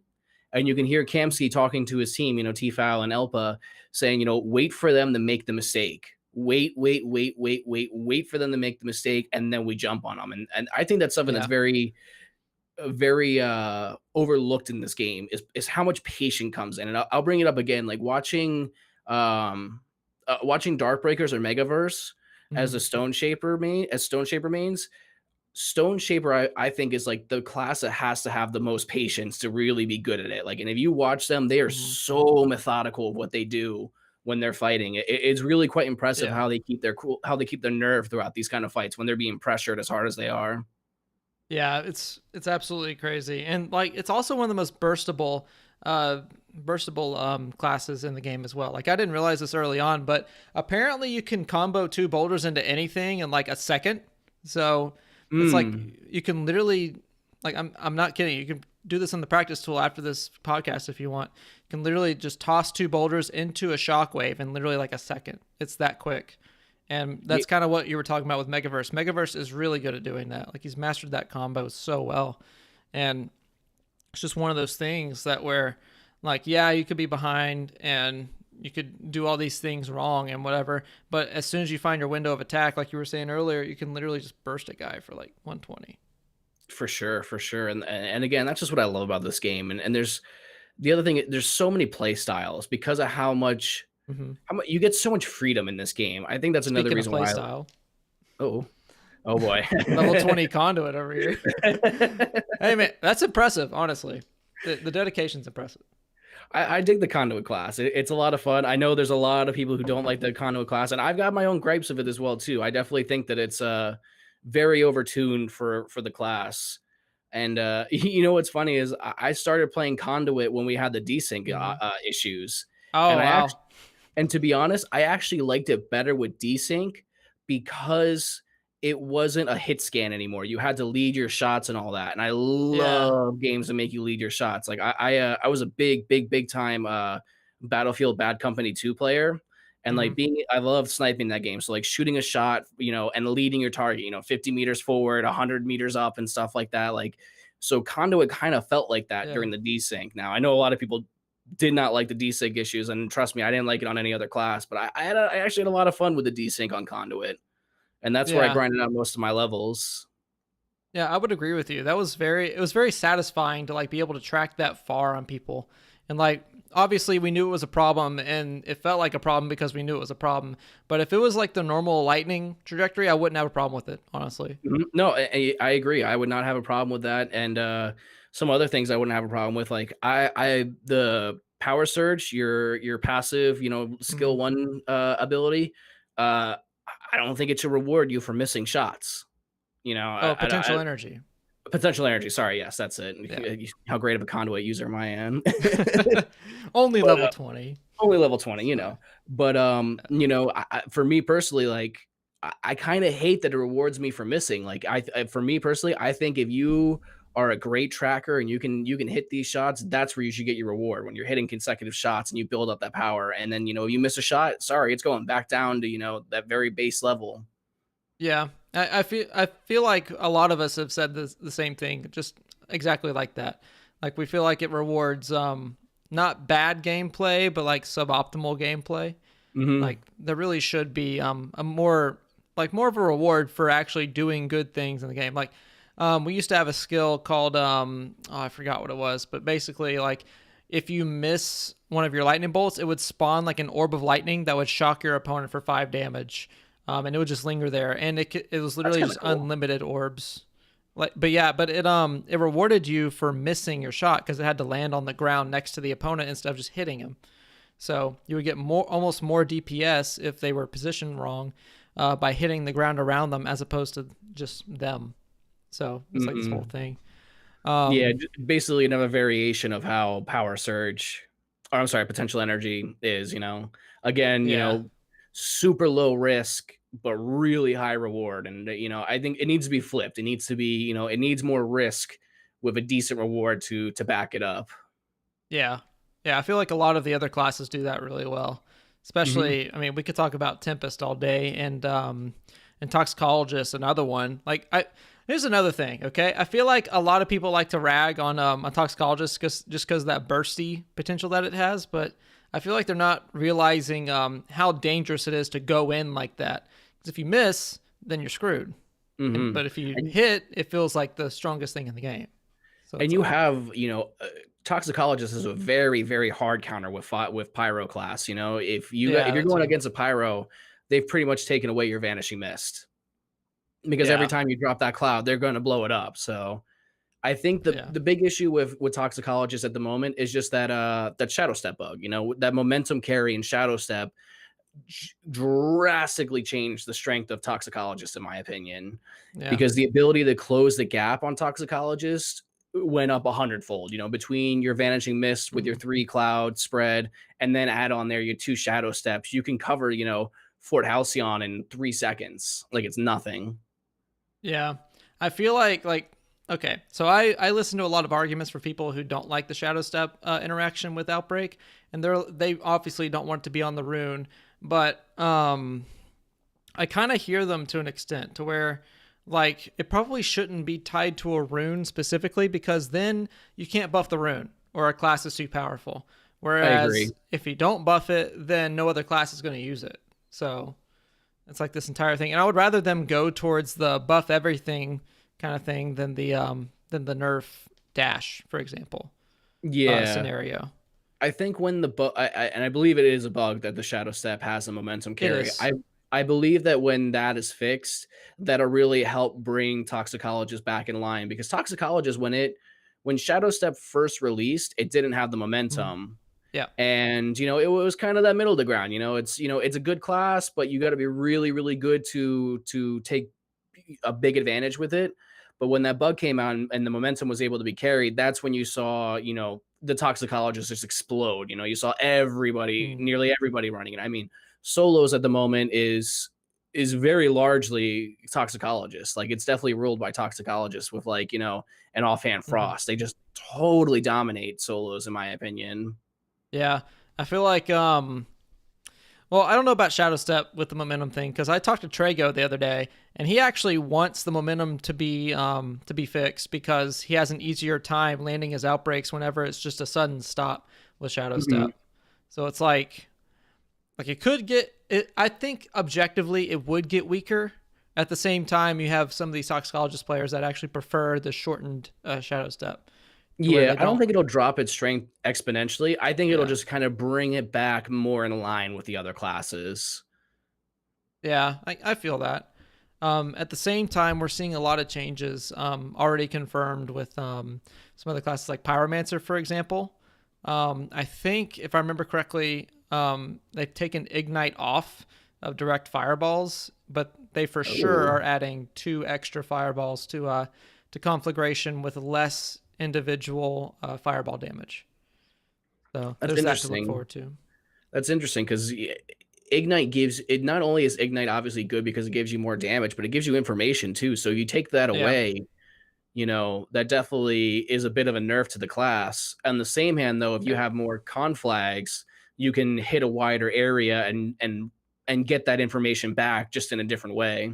and you can hear Kamski talking to his team, you know, Tfal and Elpa, saying, you know, wait for them to make the mistake. Wait for them to make the mistake, and then we jump on them. And I think that's something that's Yeah. very overlooked in this game is how much patience comes in. And I'll bring it up again, like watching Darkbreakers or Megaverse as a Mhm. Stone Shaper mains. Stone Shaper, I think, is like the class that has to have the most patience to really be good at it. Like, and if you watch them, they are Mhm. so methodical of what they do when they're fighting. It's really quite impressive Yeah. how they keep their cool, how they keep their nerve throughout these kind of fights when they're being pressured as hard as they are. Yeah, it's absolutely crazy. And like it's also one of the most uh burstable classes in the game as well. Like I didn't realize this early on, but apparently you can combo 2 boulders into anything in like a second. So it's like Mm. you can literally like I'm not kidding. You can do this in the practice tool after this podcast if you want. You can literally just toss 2 boulders into a shockwave in literally like a second. It's that quick. And Yeah, that's kind of what you were talking about with Megaverse. Megaverse is really good at doing that. Like he's mastered that combo so well. And it's just one of those things that where like, yeah, you could be behind and you could do all these things wrong and whatever. But as soon as you find your window of attack, like you were saying earlier, you can literally just burst a guy for like 120. for sure, for sure. And again, that's just what I love about this game. And there's the other thing, there's so many play styles because of Mm-hmm. how much you get so much freedom in this game. I think that's another Speaking of reason play why. style, Oh, oh boy. level 20 conduit over here. Hey, man, that's impressive, honestly. The dedication's impressive. I dig the Conduit class. It's a lot of fun. I know there's a lot of people who don't like the Conduit class, and I've got my own gripes of it as well too. I definitely think that it's very overtuned for the class. And you know what's funny is I started playing Conduit when we had the desync Mm-hmm. issues, Oh, and wow. and to be honest, I actually liked it better with desync because it wasn't a hit scan anymore. You had to lead your shots and all that. And I Yeah. love games that make you lead your shots. Like I was a big time Battlefield Bad Company 2 player. And Mm-hmm. like I love sniping that game. So like shooting a shot, you know, and leading your target, you know, 50 meters forward, 100 meters up and stuff like that. Like, so Conduit kind of felt like that Yeah. during the desync. Now I know a lot of people did not like the desync issues, and trust me, I didn't like it on any other class. But I actually had a lot of fun with the desync on Conduit, and that's where I Yeah. grinded out most of my levels. Yeah, I would agree with you. That was it was very satisfying to like be able to track that far on people. And like obviously we knew it was a problem and it felt like a problem because we knew it was a problem. But if it was like the normal lightning trajectory, I wouldn't have a problem with it, honestly. Mhm. No, I agree. I would not have a problem with that, and some other things I wouldn't have a problem with. Like I the power surge, your passive, you know, Hmm. skill one ability. I don't think it should reward you for missing shots. You know, Oh, potential energy. potential energy. Sorry, yes, that's it. Yeah. How great of a conduit user am I am. Only but level 20. only level 20, you So, know. But for me personally, like I kind of hate that it rewards me for missing. Like for me personally, I think if you are a great tracker and you can hit these shots, that's where you should get your reward when you're hitting consecutive shots and you build up that power. And then you miss a shot, sorry, it's going back down to that very base level. yeah, I feel like a lot of us have said the same thing, just exactly like that. Like we feel like it rewards not bad gameplay, but like suboptimal gameplay. Hmm. Like there really should be a more of a reward for actually doing good things in the game. Like we used to have a skill called oh, I forgot what it was, but basically like if you miss one of your lightning bolts, it would spawn like an orb of lightning that would shock your opponent for 5 damage, and it would just linger there, and it was That's literally kind of just cool. unlimited orbs. Like, but yeah, but it rewarded you for missing your shot because it had to land on the ground next to the opponent instead of just hitting him. So you would get almost more DPS if they were positioned wrong, by hitting the ground around them as opposed to just them. So it's like this whole Hmm. thing. Yeah, Um, basically another variation of how power surge, or I'm sorry, potential energy is, again, yeah, super low risk, but really high reward. And, I think it needs to be flipped. It needs to be, it needs more risk with a decent reward to back it up. yeah, yeah. I feel like a lot of the other classes do that really well. Hmm. Especially, I mean, we could talk about Tempest all day, and Toxicologist, another one. Like I. Here's another thing, okay? I feel like a lot of people like to rag on a toxicologist just because that bursty potential that it has, but I feel like they're not realizing how dangerous it is to go in like that. Because if you miss, then you're screwed. Hmm. But if you And hit, it feels like the strongest thing in the game. So and it's you like, have, toxicologist is a very, very hard counter with pyro class. If yeah, you're that going too. against a pyro, they've pretty much taken away your vanishing mist, because every Yeah, time you drop that cloud, they're going to blow it up. So I think the yeah, the big issue with toxicologists at the moment is just that shadow step bug. That momentum carry and shadow step drastically changed the strength of toxicologists, in my opinion, yeah. because the ability to close the gap on toxicologist went up 100-fold. Between your vanishing mist with your Mhm. 3 cloud spread, and then add on there your 2 shadow steps, you can cover Fort Halcyon in 3 seconds, like it's nothing. Yeah. I feel like okay, so I listen to a lot of arguments for people who don't like the shadow step interaction with Outbreak, and they obviously don't want it to be on the rune, but I kind of hear them to an extent to where like it probably shouldn't be tied to a rune specifically because then you can't buff the rune or a class is too powerful. I agree. Whereas if you don't buff it, then no other class is going to use it. So it's like this entire thing, and I would rather them go towards the buff everything kind of thing than the nerf dash, for example, Yeah. scenario. I think when the bug, and I believe it is a bug that the shadow step has a momentum It carry. is. I believe that when that is fixed, that'll really help bring toxicologists back in line, because toxicologists, when shadow step first released, it didn't have the Mhm. momentum. Yeah. And it was kind of that middle of the ground. It's a good class, but you got to be really, really good to take a big advantage with it. But when that bug came out and the momentum was able to be carried, that's when you saw, the toxicologists just explode. You saw Mm. nearly everybody running it. I mean, solos at the moment is very largely toxicologists. Like it's definitely ruled by toxicologists with, like, an offhand Mhm. frost. They just totally dominate solos, in my opinion. Yeah. I feel like well, I don't know about Shadow Step with the momentum thing because I talked to Trago the other day, and he actually wants the momentum to be fixed because he has an easier time landing his outbreaks whenever it's just a sudden stop with Shadow Mhm. Step. So it's like it could get it. I think objectively it would get weaker. At the same time, you have some of these toxicologist players that actually prefer the shortened Shadow Step to where Yeah, they I don't don't. think it'll drop its strength exponentially. I think it'll Yeah, just kind of bring it back more in line with the other classes. yeah, I feel that. At the same time, we're seeing a lot of changes already confirmed with some other classes like Pyromancer, for example. I think, if I remember correctly, they've taken Ignite off of direct fireballs, but they for sure are adding 2 extra fireballs to conflagration with less individual fireball damage. So That's there's that to look interesting. forward to. That's interesting because Ignite gives it, not only is Ignite obviously good because it gives you more damage, but it gives you information too. So you take that Yeah. away, that definitely is a bit of a nerf to the class. On the same hand, though, if you Yeah. have more conflags, you can hit a wider area and get that information back just in a different way.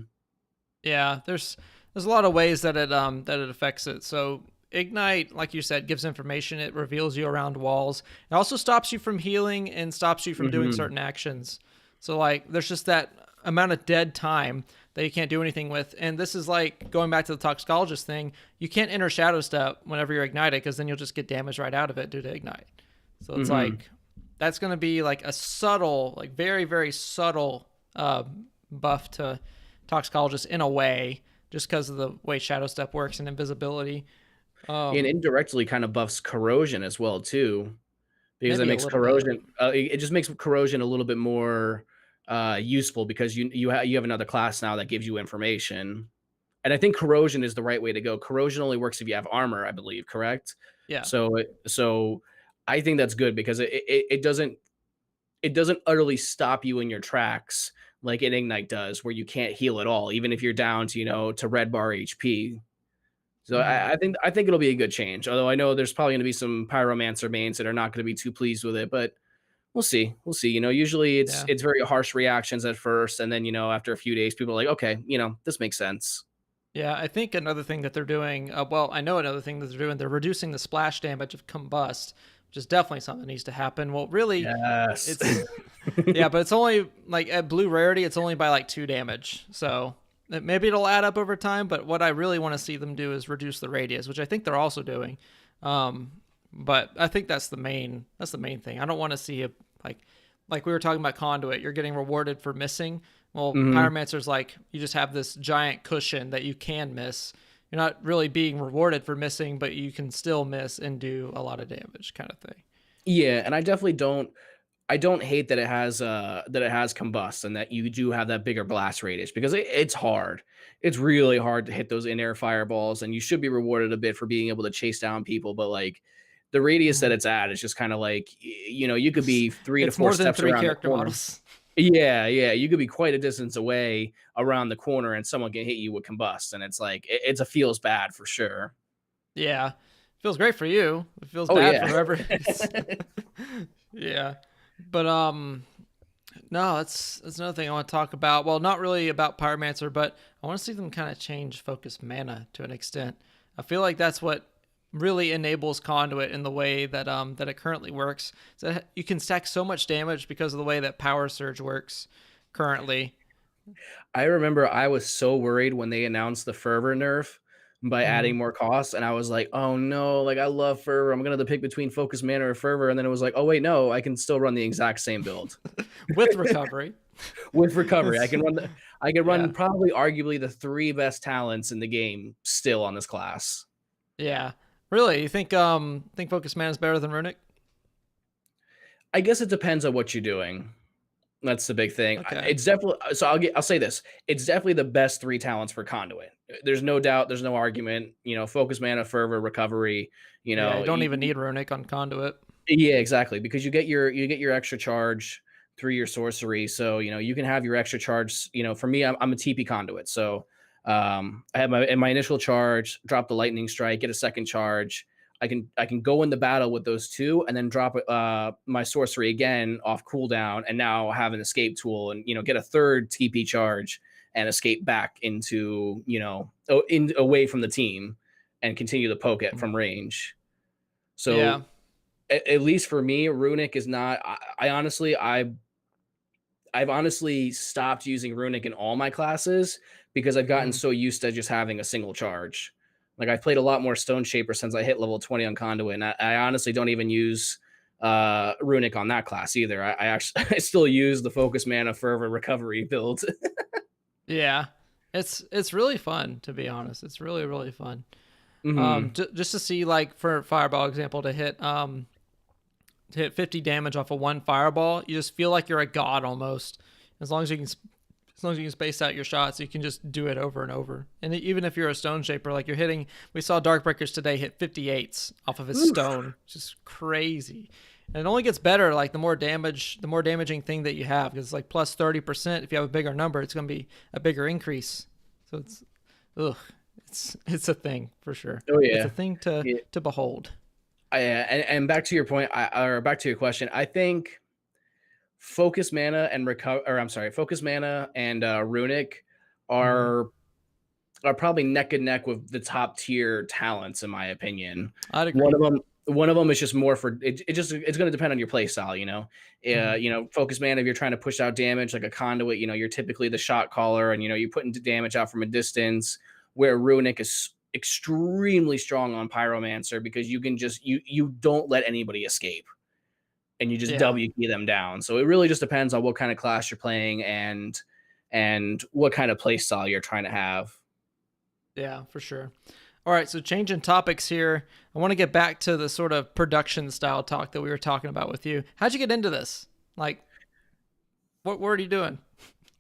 Yeah, there's a lot of ways that it affects it. So Ignite, like you said, gives information. It reveals you around walls. It also stops you from healing and stops you from doing certain actions. So like there's just that amount of dead time that you can't do anything with. And this is like going back to the toxicologist thing. You can't enter shadow step whenever you're ignited because then you'll just get damage right out of it due to Ignite. So it's like that's going to be like a subtle, like very, very subtle buff to toxicologist in a way, just because of the way shadow step works and invisibility. And indirectly kind of buffs corrosion as well too, because that Maybe a makes little bit. corrosion. It just makes corrosion a little bit more useful because you have another class now that gives you information. And I think corrosion is the right way to go. Corrosion only works if you have armor, I believe, correct? Yeah. So I think that's good because it doesn't utterly stop you in your tracks like an Ignite does, where you can't heal at all, even if you're down to to red bar HP. So Mm-hmm. I think it'll be a good change. Although I know there's probably going to be some Pyromancer mains that are not going to be too pleased with it, but we'll see. We'll see. Usually it's Yeah. it's very harsh reactions at first, and then after a few days, people are like, okay, this makes sense. Yeah, I think another thing that they're doing, well, I know another thing that they're doing, they're reducing the splash damage of Combust, which is definitely something that needs to happen. Well, really, Yes. it's, yeah, but it's only, like, at blue rarity, it's only by, like, 2 damage. So maybe it'll add up over time, but what I really want to see them do is reduce the radius, which I think they're also doing. But I think that's the main thing. I don't want to see a, like we were talking about Conduit, you're getting rewarded for missing. Well, Pyromancer's like, you just have this giant cushion that you can miss. You're not really being rewarded for missing, but you can still miss and do a lot of damage, kind of thing. Yeah, and I definitely don't. I don't hate that it has combust and that you do have that bigger blast radius because it's hard. It's really hard to hit those in-air fireballs, and you should be rewarded a bit for being able to chase down people. But like the radius that it's at is just kind of like you could be 3 to It's 4 more than steps 3 around the character corner. models. Yeah, yeah, you could be quite a distance away around the corner, and someone can hit you with combust, and it's like it's a feels bad for sure. Yeah. Feels great for you. It feels Oh bad yeah. for whoever. Yeah. But no, that's another thing I want to talk about. Well, not really about Pyromancer, but I want to see them kind of change focus mana to an extent. I feel like that's what really enables Conduit in the way that that it currently works. So you can stack so much damage because of the way that Power Surge works currently. I remember I was so worried when they announced the fervor nerf by adding more costs, and I was like, "Oh no! Like I love fervor. I'm gonna have to pick between focus mana or fervor." And then it was like, "Oh wait, no! I can still run the exact same build With recovery. with recovery. I can run Yeah. probably arguably the 3 best talents in the game still on this class. Yeah. Really? You think focus mana is better than Runic? I guess it depends on what you're doing. That's the big thing. Okay. It's definitely so. I'll say this. It's definitely the best 3 talents for Conduit. There's no doubt. There's no argument. Focus mana, fervor, recovery. Yeah, you don't even need Runic on Conduit. Yeah, exactly. Because you get your extra charge through your sorcery. So you can have your extra charge. For me, I'm a TP conduit. So I have my initial charge, drop the lightning strike, get a second charge. I can go in the battle with those 2 and then drop my sorcery again off cooldown and now have an escape tool and get a third TP charge and escape back into away from the team and continue to poke it from range. So Yeah. at least for me, Runic is not. I've honestly stopped using Runic in all my classes because I've gotten so used to just having a single charge. Like I've played a lot more Stone Shaper since I hit level 20 on Conduit, and I honestly don't even use Runic on that class either. I actually I still use the Focus Mana Fervor Recovery build. Yeah. It's really fun, to be honest. It's really, really fun. Just to see, like, for Fireball example, to hit 50 damage off of 1 fireball, you just feel like you're a god almost. As long as you can as long as you can space out your shots, you can just do it over and over. And even if you're a stone shaper, like you're hitting, we saw Darkbreakers today hit 58s off of his stone, which is crazy. And it only gets better, like the more damaging thing that you have, because it's like plus 30%. If you have a bigger number, it's going to be a bigger increase. So it's a thing for sure. Oh yeah, it's a thing to behold. And back to your point, or back to your question, I think focus mana and focus mana and runic are probably neck and neck with the top tier talents, in my opinion. I'd agree. One of them is just more for it. It's going to depend on your play style, you know. You know, focus mana, if you're trying to push out damage like a conduit, you know, you're typically the shot caller, and you know, you're putting damage out from a distance. Where runic is extremely strong on pyromancer, because you can just you don't let anybody escape, and you just W key them down. So it really just depends on what kind of class you're playing and what kind of play style you're trying to have. Yeah, for sure. All right, so changing topics here. I want to get back to the sort of production style talk that we were talking about with you. How'd you get into this? Like, what are you doing?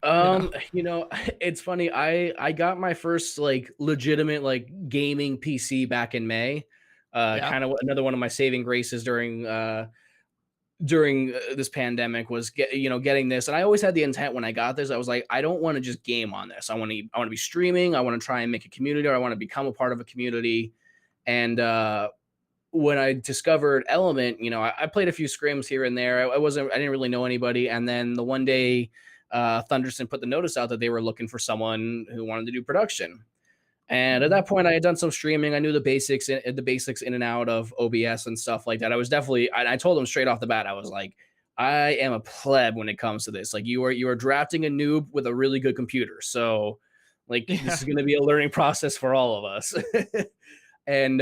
You know, it's funny. I got my first like legitimate like gaming PC back in May. Kind of another one of my saving graces during this pandemic was getting this. And I always had the intent when I got this, I was like, I don't want to just game on this. I want to be streaming. I want to try and make a community, or I want to become a part of a community. And when I discovered Element, you know, I played a few scrims here and there. I didn't really know anybody. And then the one day, Thunderson put the notice out that they were looking for someone who wanted to do production. And at that point, I had done some streaming. I knew the basics in and out of OBS and stuff like that. I told them straight off the bat, I was like, I am a pleb when it comes to this. Like, you are drafting a noob with a really good computer. So like, this is going to be a learning process for all of us. And,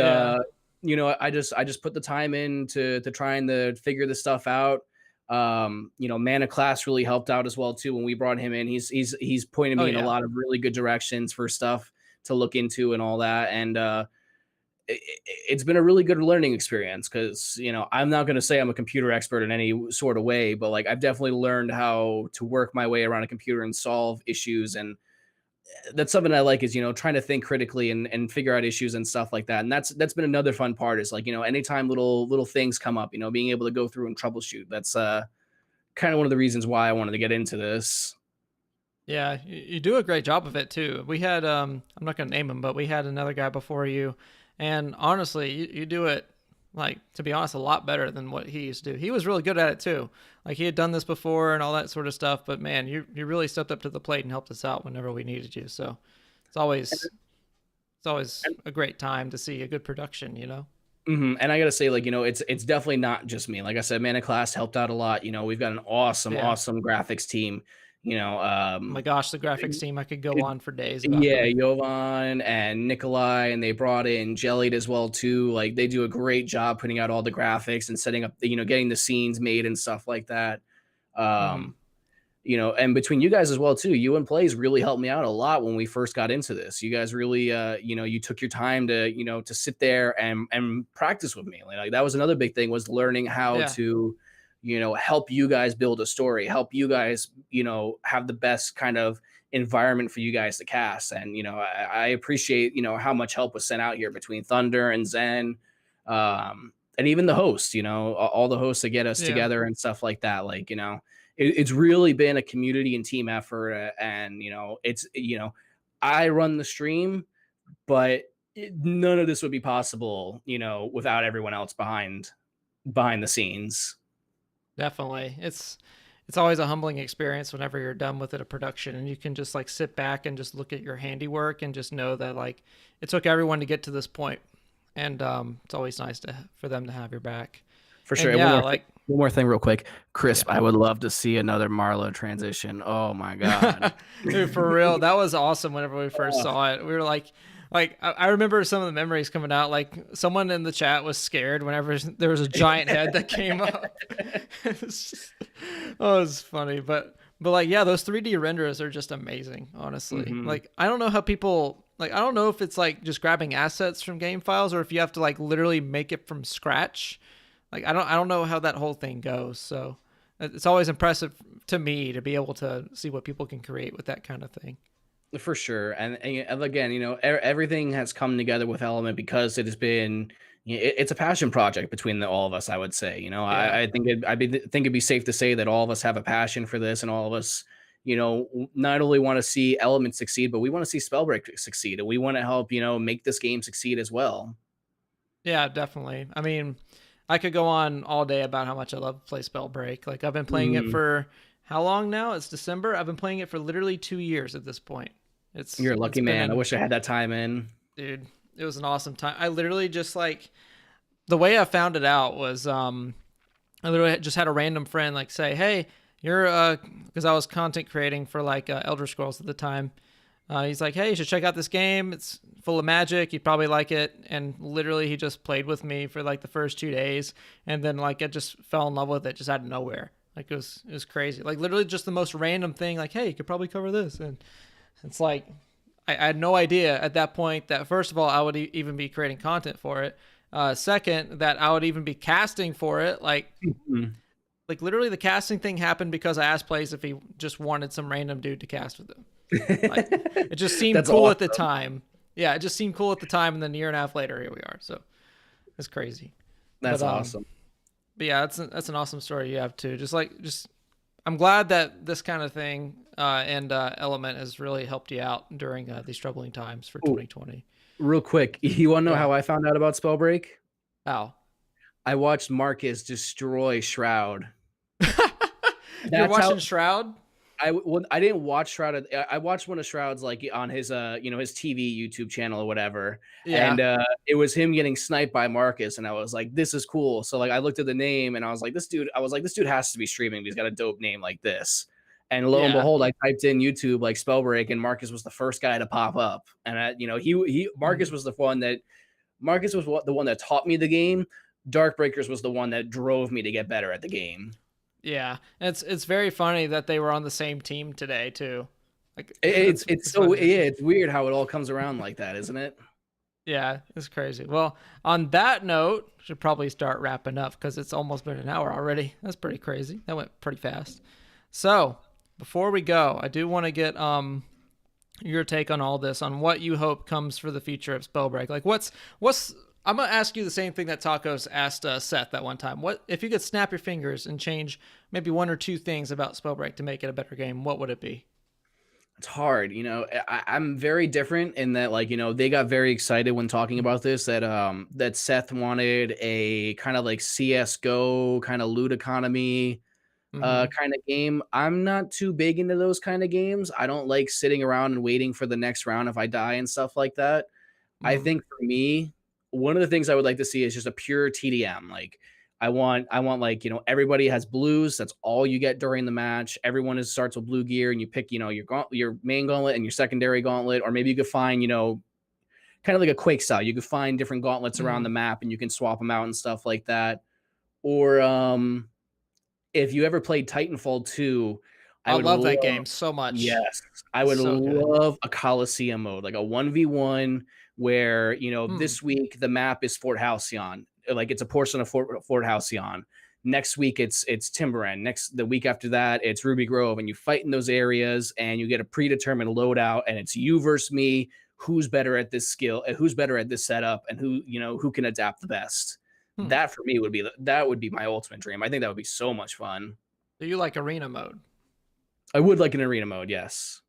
you know, I just put the time in to trying to figure this stuff out. You know, Mana Class really helped out as well too. When we brought him in, he's pointed me in a lot of really good directions for stuff to look into and all that. And it's been a really good learning experience, because, you know, I'm not going to say I'm a computer expert in any sort of way, but like, I've definitely learned how to work my way around a computer and solve issues. And that's something I like, is, you know, trying to think critically and figure out issues and stuff like that. And that's been another fun part, is like, you know, anytime little things come up, you know, being able to go through and troubleshoot. That's kind of one of the reasons why I wanted to get into this. Yeah, you do a great job of it too. We had, I'm not going to name him, but we had another guy before you. And honestly, you do it, like, to be honest, a lot better than what he used to do. He was really good at it too. Like, he had done this before and all that sort of stuff. But man, you really stepped up to the plate and helped us out whenever we needed you. So it's always a great time to see a good production, you know? And I got to say, like, you know, it's definitely not just me. Like I said, Mana Class helped out a lot. You know, we've got an awesome graphics team. You know, oh my gosh, the graphics team, I could go on for days about them. Jovan and Nikolai, and they brought in Jellied as well too. Like, they do a great job putting out all the graphics and setting up, you know, getting the scenes made and stuff like that. You know, and between you guys as well too, you and Plays really helped me out a lot when we first got into this. You guys really, you know, you took your time to, you know, to sit there and practice with me. Like, that was another big thing, was learning how to, you know, help you guys build a story, help you guys, you know, have the best kind of environment for you guys to cast. And, you know, I appreciate, you know, how much help was sent out here between Thunder and Zen, and even the hosts, you know, all the hosts that get us together and stuff like that. Like, you know, it's really been a community and team effort. And, you know, it's, you know, I run the stream, but none of this would be possible, you know, without everyone else behind the scenes. Definitely. It's always a humbling experience whenever you're done with it, a production, and you can just like sit back and just look at your handiwork and just know that like it took everyone to get to this point. And it's always nice for them to have your back. For sure. And one more thing real quick. Crisp, I would love to see another Marlowe transition. Oh my God. Dude, for real. That was awesome whenever we first saw it. We were like I remember some of the memories coming out. Like, someone in the chat was scared whenever there was a giant head that came up. It was funny, but like, yeah, those 3D renderers are just amazing, honestly. Like, I don't know how people, like, I don't know if it's like just grabbing assets from game files, or if you have to like literally make it from scratch. Like, I don't know how that whole thing goes. So it's always impressive to me to be able to see what people can create with that kind of thing. For sure. And again, everything has come together with Element because it has been, it's a passion project between all of us, I would say. Yeah. I think think it'd be safe to say that all of us have a passion for this, and all of us, not only want to see Element succeed, but we want to see Spellbreak succeed, and we want to help, make this game succeed as well. Yeah, definitely. I mean, I could go on all day about how much I love to play Spellbreak. Like I've been playing it Mm, for how long now? It's December. I've been playing it for literally 2 years at this point. you're a It's lucky been man. I an wish I had that time in. dude. It was an awesome time. I literally just like the way I found it out was I literally just had a random friend like say, "Hey, you're because I was content creating for like Elder Scrolls at the time." He's like, "Hey, you should check out this game. It's full of magic. You'd probably like it." And literally, he just played with me for like the first 2 days, and then like I just fell in love with it just out of nowhere. Like it was crazy. Like literally, just the most random thing. Like, "Hey, you could probably cover this," and it's like I had no idea at that point that first of all I would even be creating content for it. Second, that I would even be casting for it. Mhm. Like literally, the casting thing happened because I asked Plays if he just wanted some random dude to cast with him. Like it just seemed That's cool at the awesome. time. Yeah, it just seemed cool at the time, and then a year and a half later, here we are. So it's crazy. But That's awesome. yeah, that's an awesome story you have too. Just I'm glad that this kind of thing and Element has really helped you out during these troubling times for Ooh, 2020. real quick, you want to know Yeah. how I found out about Spellbreak? Ow. I watched Marcus destroy Shroud. You're That's watching how Shroud? I didn't watch Shroud. I watched one of Shroud's like on his his TV YouTube channel or whatever, Yeah. and it was him getting sniped by Marcus, and I was like, this is cool. So like I looked at the name and I was like, this dude has to be streaming. He's got a dope name like this. And lo and Yeah. behold, I typed in YouTube like Spellbreak, and Marcus was the first guy to pop up. And he Marcus Mhm. was the one that the one that taught me the game. Darkbreakers was the one that drove me to get better at the game. Yeah. It's very funny that they were on the same team today too. Like It's it's so, funny to yeah, see. it's weird how it all comes around like that, isn't it? Yeah, it's crazy. Well, on that note, should probably start wrapping up because it's almost been an hour already. That's pretty crazy. That went pretty fast. So before we go, I do want to get your take on all this, on what you hope comes for the future of Spellbreak. Like what's I'm gonna ask you the same thing that Tacos asked Seth that one time. What if you could snap your fingers and change maybe one or two things about Spellbreak to make it a better game? What would it be? It's hard, I'm very different in that, like, they got very excited when talking about this, that Seth wanted a kind of like CS:GO kind of loot economy Mm-hmm. kind of game. I'm not too big into those kind of games. I don't like sitting around and waiting for the next round if I die and stuff like that. I Mm-hmm. think for me, one of the things I would like to see is just a pure TDM. Like I want like, everybody has blues. That's all you get during the match. Everyone starts with blue gear, and you pick, your main gauntlet and your secondary gauntlet, or maybe you could find, kind of like a Quake style. You could find different gauntlets around Mm-hmm. the map and you can swap them out and stuff like that. Or if you ever played Titanfall 2, I I would love that love game so much. yes, I would So good. love a Coliseum mode, like a 1v1 where, Hmm. this week the map is Fort Halcyon, like it's a portion of Fort Halcyon. Next week it's Timberend. The week after that it's Ruby Grove, and you fight in those areas and you get a predetermined loadout, and it's you versus me. Who's better at this skill? Who's better at this setup? And who can adapt the best? Hmm. That for me would be my ultimate dream. I think that would be so much fun. Do you like arena mode? I would like an arena mode, yes.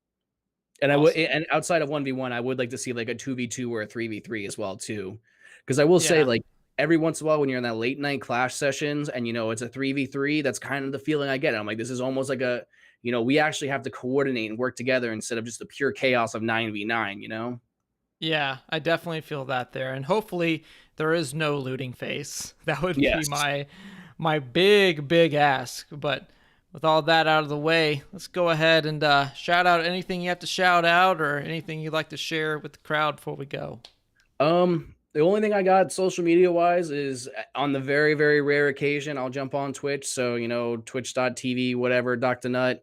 And I would, Awesome. and outside of 1v1, I would like to see like a 2v2 or a 3v3 as well too. Because I will say, Yeah. like, every once in a while when you're in that late night clash sessions and it's a 3v3, that's kind of the feeling I get. I'm like, this is almost like we actually have to coordinate and work together instead of just the pure chaos of 9v9. Yeah, I definitely feel that there. And hopefully there is no looting phase. That would be Yes. my big ask. But with all that out of the way, let's go ahead and shout out anything you have to shout out or anything you'd like to share with the crowd before we go. The only thing I got social media wise is on the very, very rare occasion I'll jump on Twitch. So, twitch.tv, whatever, DoctaNUT,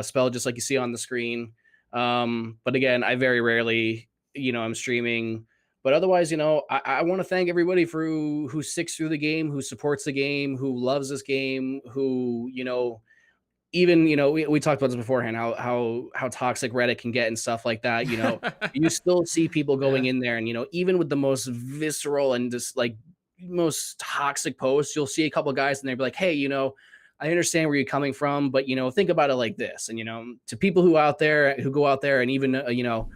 spelled just like you see on the screen. But again, I very rarely, I'm streaming. But otherwise, I want to thank everybody for who sticks through the game, who supports the game, who loves this game, who, even, we talked about this beforehand, how toxic Reddit can get and stuff like that. You still see people going Yeah. in there, and even with the most visceral and just like most toxic posts, you'll see a couple guys and they'll be like, hey, I understand where you're coming from, but think about it like this. And to people who go out there and even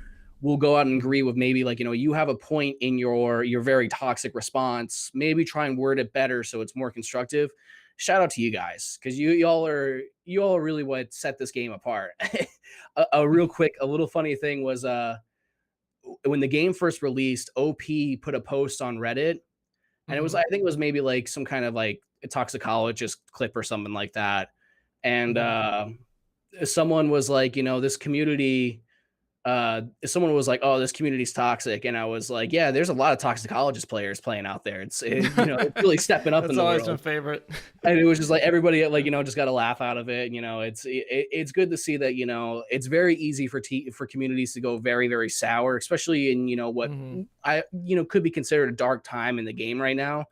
will go out and agree with, maybe like, you have a point in your very toxic response, maybe try and word it better so it's more constructive. Shout out to you guys, because you all are really what set this game apart. A real quick, a little funny thing was when the game first released, OP put a post on Reddit, and it was, Hmm. I think it was maybe like some kind of like a toxicologist clip or something like that. And Hmm. someone was like, this community, someone was like, oh, this community's toxic. And I was like, yeah, there's a lot of toxicologist players playing out there. It's really stepping up in That's the always my world. favorite. And it was just like everybody, like, just got a laugh out of it. It's good to see that, it's very easy for communities to go very, very sour, especially in, what Hmm. I, could be considered a dark time in the game right now.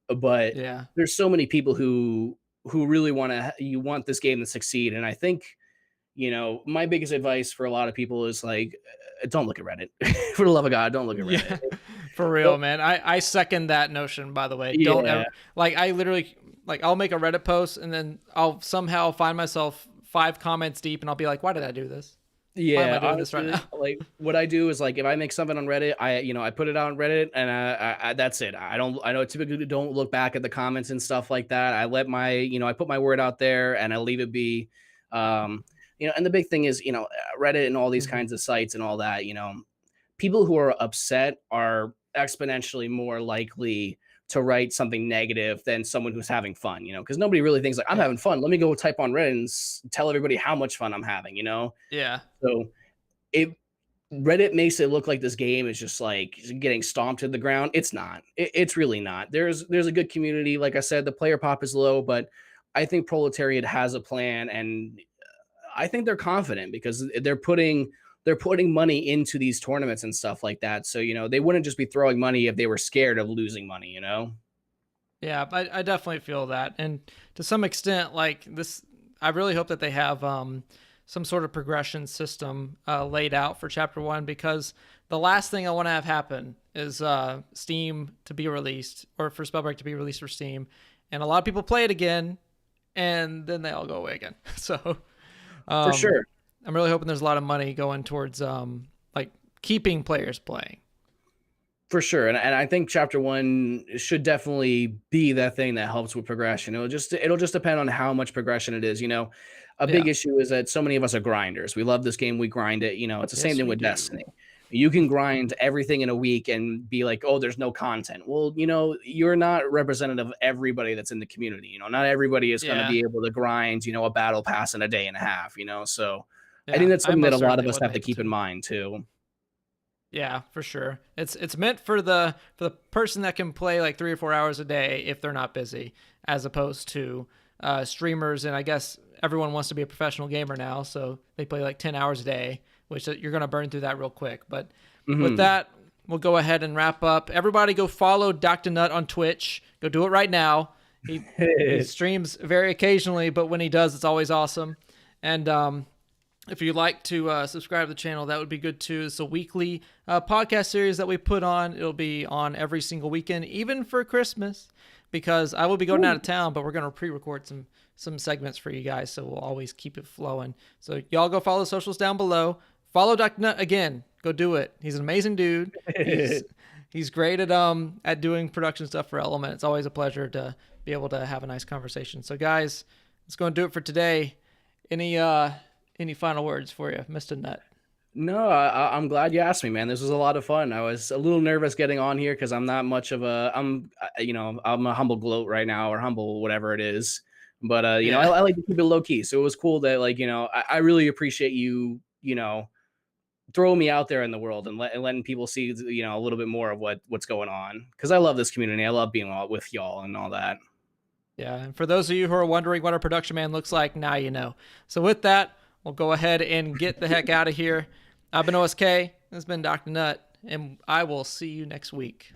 But Yeah. there's so many people who really you want this game to succeed. And I think, my biggest advice for a lot of people is like, don't look at Reddit. For the love of God, don't look at Yeah, Reddit. for real, Don't- man. I second that notion, by the way. Don't Yeah. ever, like, I literally, like, I'll make a Reddit post and then I'll somehow find myself 5 comments deep and I'll be like, why did I do this? Why am Yeah, I doing this right honestly, now? like, what I do is, like, if I make something on Reddit, I put it on Reddit, and that's it. I know typically don't look back at the comments and stuff like that. I let I put my word out there, and I leave it be. Um, and the big thing is, Reddit and all these Mhm. kinds of sites and all that, people who are upset are exponentially more likely to write something negative than someone who's having fun, because nobody really thinks like, I'm Yeah. having fun. Let me go type on Reddit and tell everybody how much fun I'm having. Yeah. So it Reddit makes it look like this game is just like getting stomped to the ground. It's not. It's really not. There's a good community. Like I said, the player pop is low, but I think Proletariat has a plan, and I think they're confident because they're putting money into these tournaments and stuff like that. So they wouldn't just be throwing money if they were scared of losing money. Yeah, I definitely feel that. And to some extent, like this, I really hope that they have some sort of progression system laid out for Chapter 1, because the last thing I want to have happen is Steam to be released, or for Spellbreak to be released for Steam. And a lot of people play it again, and then they all go away again. So For um, sure. I'm really hoping there's a lot of money going towards like keeping players playing. For sure. And I think chapter one should definitely be that thing that helps with progression. It'll just depend on how much progression it is. A Yeah. big issue is that so many of us are grinders. We love this game, we grind it. It's the same Yes, thing we with do. Destiny. You can grind everything in a week and be like, oh, there's no content. Well, you're not representative of everybody that's in the community. Not everybody is going to Yeah. be able to grind, a battle pass in a day and a half. So I think Yeah. that's I something that a most lot of certainly us wouldn't have to able keep in to. mind too. Yeah, for sure. It's meant for the person that can play like 3 or 4 hours a day if they're not busy, as opposed to streamers. And I guess everyone wants to be a professional gamer now, so they play like 10 hours a day, which you're gonna burn through that real quick. But with Hmm. that, we'll go ahead and wrap up. Everybody, go follow DoctaNUT on Twitch. Go do it right now. He streams very occasionally, but when he does, it's always awesome. And if you'd like to subscribe to the channel, that would be good too. It's a weekly podcast series that we put on. It'll be on every single weekend, even for Christmas, because I will be going out of town, but we're going to pre-record some segments for you guys, so we'll always keep it flowing. So y'all go follow the socials down below. Follow DoctaNUT again. Go do it. He's an amazing dude. He's great at doing production stuff for Element. It's always a pleasure to be able to have a nice conversation. So guys, let's go and do it for today. Any final words for you, Mr. Nut? No, I'm glad you asked me, man. This was a lot of fun. I was a little nervous getting on here because I'm not much of I'm a humble gloat right now, or humble whatever it is. But I, Yeah. I like to keep it low key. So it was cool that, like, I really appreciate you, throwing me out there in the world and letting people see, a little bit more of what's going on. Because I love this community. I love being with y'all and all that. Yeah. And for those of you who are wondering what our production man looks like, now you know. So with that, we'll go ahead and get the heck out of here. I've been OSK. This has been DoctaNUT, and I will see you next week.